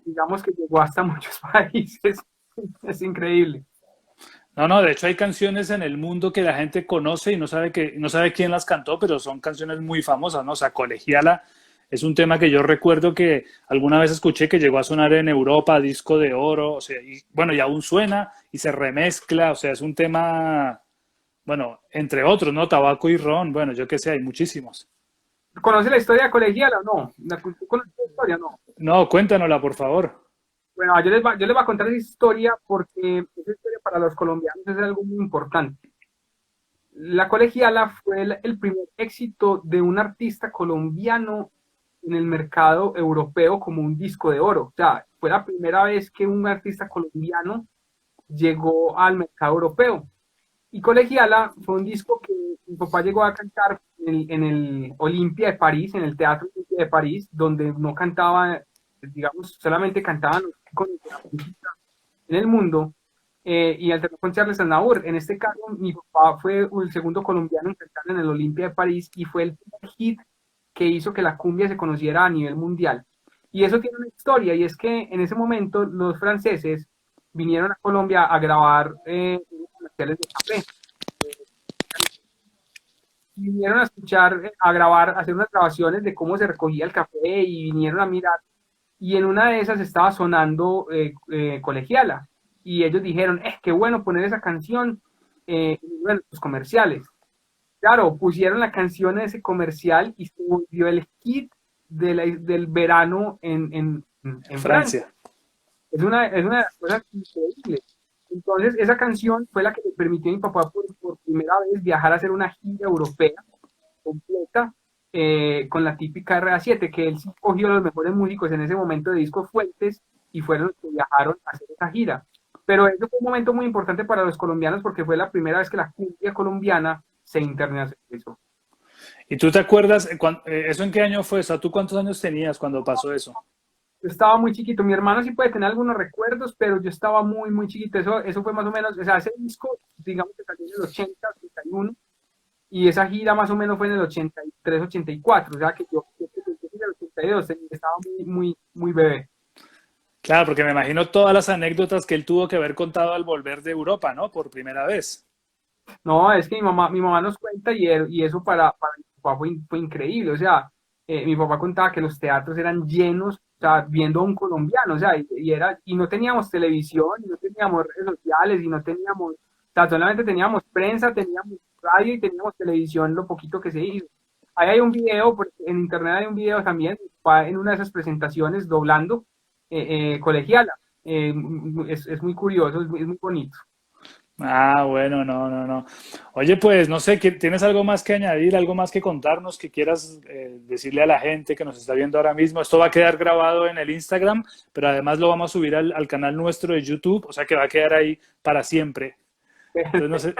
Speaker 2: digamos que llegó hasta muchos países. Es increíble.
Speaker 1: No, no, de hecho hay canciones en el mundo que la gente conoce y no sabe quién las cantó, pero son canciones muy famosas, ¿no? O sea, Colegiala es un tema que yo recuerdo que alguna vez escuché que llegó a sonar en Europa, disco de oro, o sea, y bueno, y aún suena y se remezcla, o sea, es un tema, bueno, entre otros, ¿no? Tabaco y ron, bueno, yo qué sé, hay muchísimos.
Speaker 2: ¿Conoce la historia colegial o no? ¿Conoce la historia o no?
Speaker 1: No, cuéntanosla, por favor.
Speaker 2: Bueno, yo les voy a contar esa historia porque esa historia para los colombianos es algo muy importante. La colegiala fue el primer éxito de un artista colombiano en el mercado europeo como un disco de oro. O sea, fue la primera vez que un artista colombiano llegó al mercado europeo. Y Colegiala fue un disco que mi papá llegó a cantar en el Olimpia de París, en el Teatro Olimpia de París, donde no cantaba, digamos, solamente cantaban los íconos de la música en el mundo, y alternó con Charles Aznavour. En este caso, mi papá fue el segundo colombiano en cantar en el Olimpia de París y fue el primer hit que hizo que la cumbia se conociera a nivel mundial. Y eso tiene una historia, y es que en ese momento los franceses vinieron a Colombia a grabar comerciales de café. Y vinieron a escuchar, a grabar, a hacer unas grabaciones de cómo se recogía el café y vinieron a mirar. Y en una de esas estaba sonando Colegiala. Y ellos dijeron, qué bueno poner esa canción en uno de los comerciales. Claro, pusieron la canción en ese comercial y se volvió el hit del verano en Francia.
Speaker 1: Francia.
Speaker 2: Es una de las cosas increíbles. Entonces, esa canción fue la que le permitió a mi papá por primera vez viajar a hacer una gira europea completa con la típica RA7, que él sí cogió los mejores músicos en ese momento de Discos Fuentes y fueron los que viajaron a hacer esa gira. Pero eso fue un momento muy importante para los colombianos porque fue la primera vez que la cumbia colombiana se internacionalizó.
Speaker 1: ¿Y tú te acuerdas, eso en qué año fue? O sea, ¿tú cuántos años tenías cuando pasó eso?
Speaker 2: Yo estaba muy chiquito, mi hermano sí puede tener algunos recuerdos, pero yo estaba muy, muy chiquito. Eso fue más o menos, o sea, ese disco, digamos que salió en el 80, 81, y esa gira más o menos fue en el 83, 84, o sea que yo en el 82 estaba muy, muy, muy bebé.
Speaker 1: Claro, porque me imagino todas las anécdotas que él tuvo que haber contado al volver de Europa, ¿no? Por primera vez.
Speaker 2: No, es que mi mamá nos cuenta y eso para mi papá fue increíble. O sea, mi papá contaba que los teatros eran llenos, o sea, viendo a un colombiano, o sea, y no teníamos televisión, y no teníamos redes sociales, y no teníamos, o sea, solamente teníamos prensa, teníamos radio y teníamos televisión, lo poquito que se hizo. Ahí hay un video, en internet hay un video también, en una de esas presentaciones doblando colegiala. Es muy curioso, es muy bonito.
Speaker 1: Ah, bueno, no, no, no. Oye, pues no sé, ¿tienes algo más que añadir, algo más que contarnos que quieras decirle a la gente que nos está viendo ahora mismo? Esto va a quedar grabado en el Instagram, pero además lo vamos a subir al canal nuestro de YouTube, o sea que va a quedar ahí para siempre. Entonces no sé,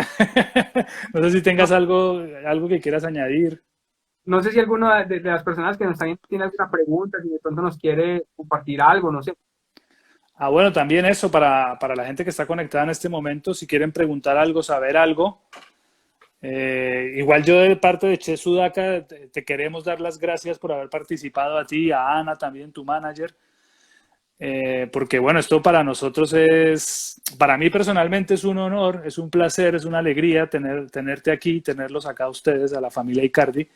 Speaker 1: no sé si tengas algo que quieras añadir.
Speaker 2: No sé si alguno de las personas que nos están viendo tiene alguna pregunta, si de pronto nos quiere compartir algo, no sé.
Speaker 1: Ah, bueno, también eso para la gente que está conectada en este momento, si quieren preguntar algo, saber algo. Igual yo de parte de Che Sudaca te queremos dar las gracias por haber participado a ti, a Ana también, tu manager, porque bueno, esto para nosotros para mí personalmente es un honor, es un placer, es una alegría tenerte aquí, tenerlos acá a ustedes, a la familia Icardi,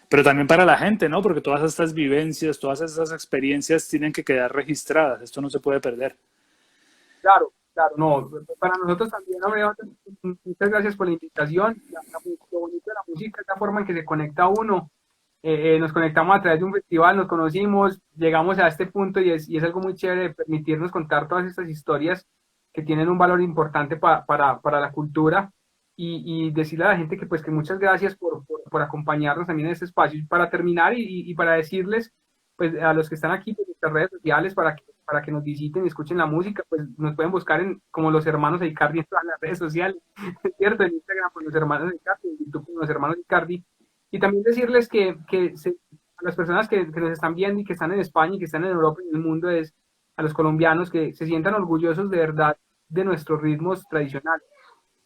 Speaker 1: pero también para la gente, ¿no? Porque todas estas vivencias, todas estas experiencias tienen que quedar registradas, esto no se puede perder.
Speaker 2: Claro, claro, no. Para nosotros también, hombre, muchas gracias por la invitación. Lo bonito de la música es la forma en que se conecta uno. Nos conectamos a través de un festival, nos conocimos, llegamos a este punto y es algo muy chévere permitirnos contar todas estas historias que tienen un valor importante para la cultura y decirle a la gente que pues que muchas gracias por acompañarnos también en este espacio. Y para terminar y para decirles pues a los que están aquí en nuestras redes sociales para que nos visiten y escuchen la música, pues nos pueden buscar como los hermanos Icardi en todas las redes sociales, ¿cierto? En Instagram por los hermanos Icardi, en YouTube por los hermanos Icardi. Y también decirles a las personas que nos están viendo y que están en España y que están en Europa y en el mundo, a los colombianos que se sientan orgullosos de verdad de nuestros ritmos tradicionales,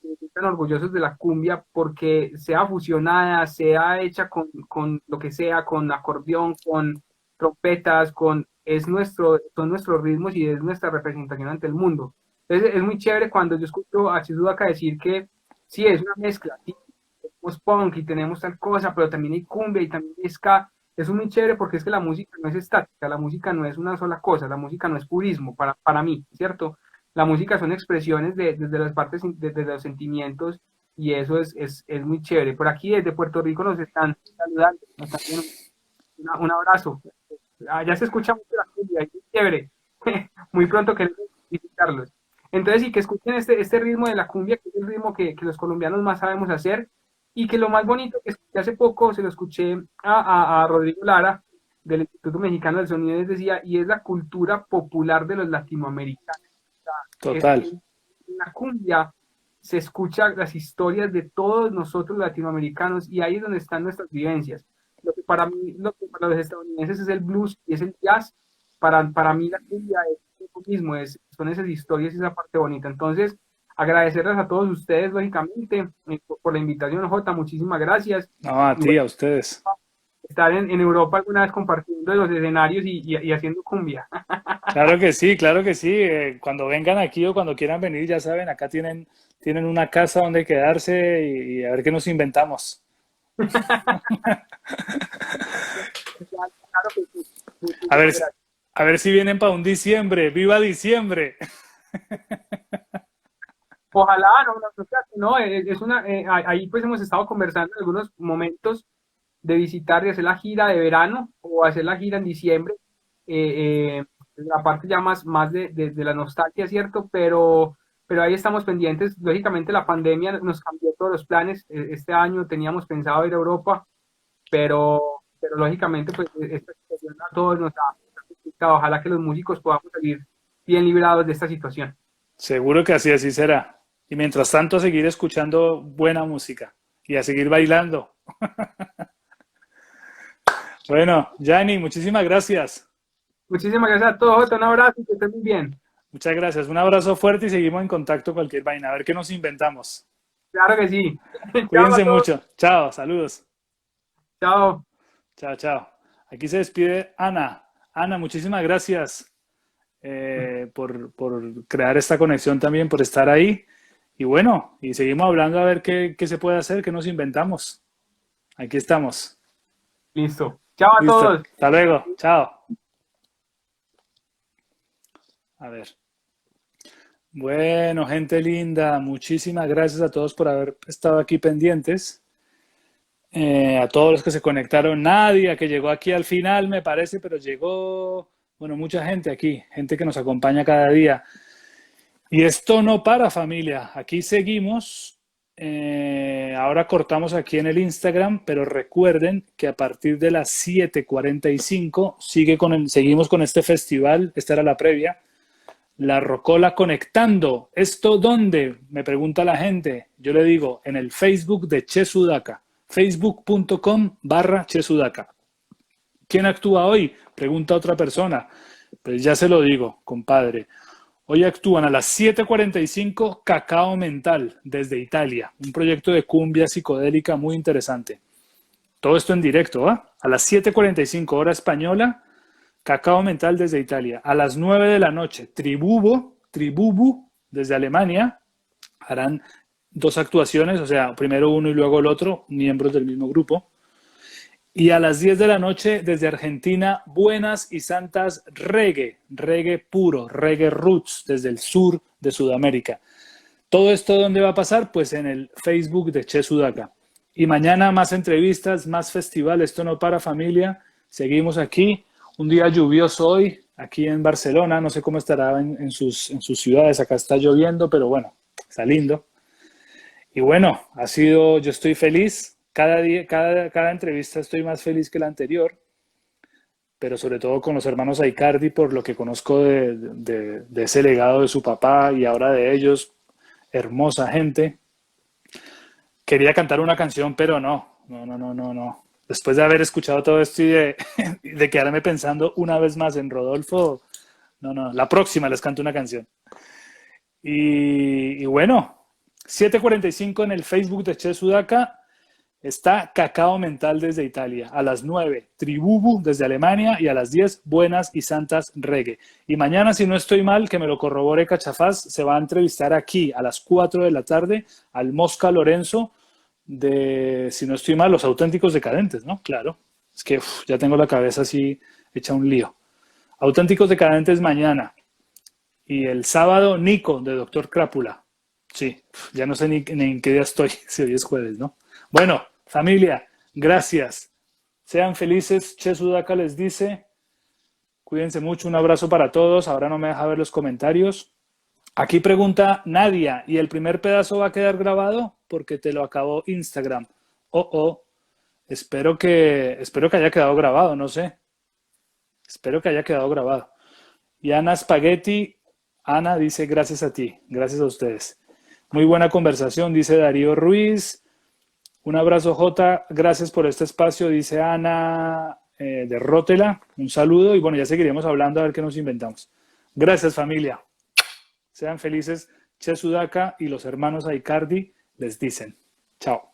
Speaker 2: que se sientan orgullosos de la cumbia porque sea fusionada, sea hecha con lo que sea, con acordeón, con trompetas, son nuestros ritmos y es nuestra representación ante el mundo. Entonces es muy chévere cuando yo escucho a Chizuaka decir que sí, es una mezcla, sí, tenemos punk y tenemos tal cosa, pero también hay cumbia y también hay ska. Eso es muy chévere porque es que la música no es estática, la música no es una sola cosa, la música no es purismo para mí, ¿cierto? La música son expresiones desde las partes, desde los sentimientos y eso es muy chévere. Por aquí desde Puerto Rico nos están saludando, nos están dando un abrazo. Ya se escucha mucho la cumbia, es muy chévere. Muy pronto queremos visitarlos. Entonces, y que escuchen este ritmo de la cumbia, que es el ritmo que los colombianos más sabemos hacer, y que lo más bonito que escuché hace poco, se lo escuché a Rodrigo Lara, del Instituto Mexicano del Sonido, les decía, y es la cultura popular de los latinoamericanos. O sea,
Speaker 1: Total.
Speaker 2: en la cumbia se escuchan las historias de todos nosotros latinoamericanos, y ahí es donde están nuestras vivencias. Lo que para los estadounidenses es el blues y es el jazz, para mí la cumbia es lo mismo, son esas historias y esa parte bonita. Entonces, agradecerles a todos ustedes, lógicamente, por la invitación, Jota, muchísimas gracias.
Speaker 1: No, a
Speaker 2: Y
Speaker 1: ti,
Speaker 2: bueno,
Speaker 1: a ustedes.
Speaker 2: estar en Europa alguna vez compartiendo los escenarios y haciendo cumbia.
Speaker 1: Claro que sí, claro que sí. Cuando vengan aquí o cuando quieran venir, ya saben, acá tienen una casa donde quedarse y a ver qué nos inventamos.
Speaker 2: Claro que sí.
Speaker 1: A ver,
Speaker 2: Muchísimas gracias.
Speaker 1: a ver si vienen para un diciembre. ¡Viva diciembre!
Speaker 2: Ojalá, no, es una, ahí pues hemos estado conversando en algunos momentos de visitar, de hacer la gira de verano o hacer la gira en diciembre, la parte ya más de la nostalgia, ¿cierto? Pero ahí estamos pendientes. Lógicamente la pandemia nos cambió todos los planes. Este año teníamos pensado ir a Europa, pero lógicamente pues esta situación a todos nos ha afectado. Ojalá que los músicos podamos salir bien librados de esta situación.
Speaker 1: Seguro que así será. Y mientras tanto, a seguir escuchando buena música y a seguir bailando. Bueno, Yanni, muchísimas gracias.
Speaker 2: Muchísimas gracias a todos, Jota, un abrazo y que estén muy bien.
Speaker 1: Muchas gracias. Un abrazo fuerte y seguimos en contacto cualquier vaina. A ver qué nos inventamos.
Speaker 2: Claro que sí. Chao a
Speaker 1: Cuídense
Speaker 2: todos.
Speaker 1: mucho. Chao, saludos.
Speaker 2: Chao.
Speaker 1: Chao, chao. Aquí se despide Ana. Ana, muchísimas gracias por crear esta conexión también, por estar ahí. Y bueno, y seguimos hablando a ver qué se puede hacer, qué nos inventamos. Aquí estamos.
Speaker 2: Listo. Chao a
Speaker 1: Listo.
Speaker 2: todos.
Speaker 1: Hasta luego. Chao. A ver. Bueno, gente linda, muchísimas gracias a todos por haber estado aquí pendientes. A todos los que se conectaron, Nadia, que llegó aquí al final, me parece, pero llegó, bueno, mucha gente aquí, gente que nos acompaña cada día. Y esto no para, familia. Aquí seguimos. Ahora cortamos aquí en el Instagram, pero recuerden que a partir de las 7:45 seguimos con este festival. Esta era la previa. La Rocola Conectando. ¿Esto dónde? Me pregunta la gente. Yo le digo, en el Facebook de Che Sudaca. Facebook.com/Che Sudaca. ¿Quién actúa hoy? Pregunta otra persona. Pues ya se lo digo, compadre. Hoy actúan a las 7:45 Cacao Mental desde Italia. Un proyecto de cumbia psicodélica muy interesante. Todo esto en directo, ¿ah? A las 7:45 hora española. Cacao Mental desde Italia. A las 9 de la noche, Tribubu desde Alemania. Harán dos actuaciones, o sea, primero uno y luego el otro, miembros del mismo grupo. Y a las 10 de la noche, desde Argentina, Buenas y Santas Reggae, reggae puro, reggae roots, desde el sur de Sudamérica. ¿Todo esto dónde va a pasar? Pues en el Facebook de Che Sudaca. Y mañana más entrevistas, más festival, esto no para, familia. Seguimos aquí. Un día lluvioso hoy, aquí en Barcelona. No sé cómo estará en sus ciudades. Acá está lloviendo, pero bueno, está lindo. Y bueno, yo estoy feliz. Cada día, cada entrevista estoy más feliz que la anterior. Pero sobre todo con los hermanos Aicardi, por lo que conozco de ese legado de su papá y ahora de ellos. Hermosa gente. Quería cantar una canción, pero no. Después de haber escuchado todo esto y de quedarme pensando una vez más en Rodolfo, no, la próxima les canto una canción. Y bueno, 7:45 en el Facebook de Che Sudaca está Cacao Mental desde Italia. A las 9, Tribubu desde Alemania y a las 10, Buenas y Santas Reggae. Y mañana, si no estoy mal, que me lo corrobore Cachafaz, se va a entrevistar aquí a las 4 de la tarde al Mosca Lorenzo de, si no estoy mal, Los Auténticos Decadentes, ¿no? Claro, es que ya tengo la cabeza así hecha un lío. Auténticos Decadentes mañana. Y el sábado, Nico, de Doctor Crápula. Sí, ya no sé ni en qué día estoy, si hoy es jueves, ¿no? Bueno, familia, gracias. Sean felices. Che Sudaca les dice, cuídense mucho, un abrazo para todos. Ahora no me deja ver los comentarios. Aquí pregunta Nadia, ¿y el primer pedazo va a quedar grabado? Porque te lo acabó Instagram. Espero que haya quedado grabado, no sé. Espero que haya quedado grabado. Y Ana Spaghetti, Ana dice, gracias a ti, gracias a ustedes. Muy buena conversación, dice Darío Ruiz. Un abrazo, Jota, gracias por este espacio, dice Ana de Rótela. Un saludo y bueno, ya seguiremos hablando a ver qué nos inventamos. Gracias, familia. Sean felices. Che Sudaca y los hermanos Aicardi les dicen. Chao.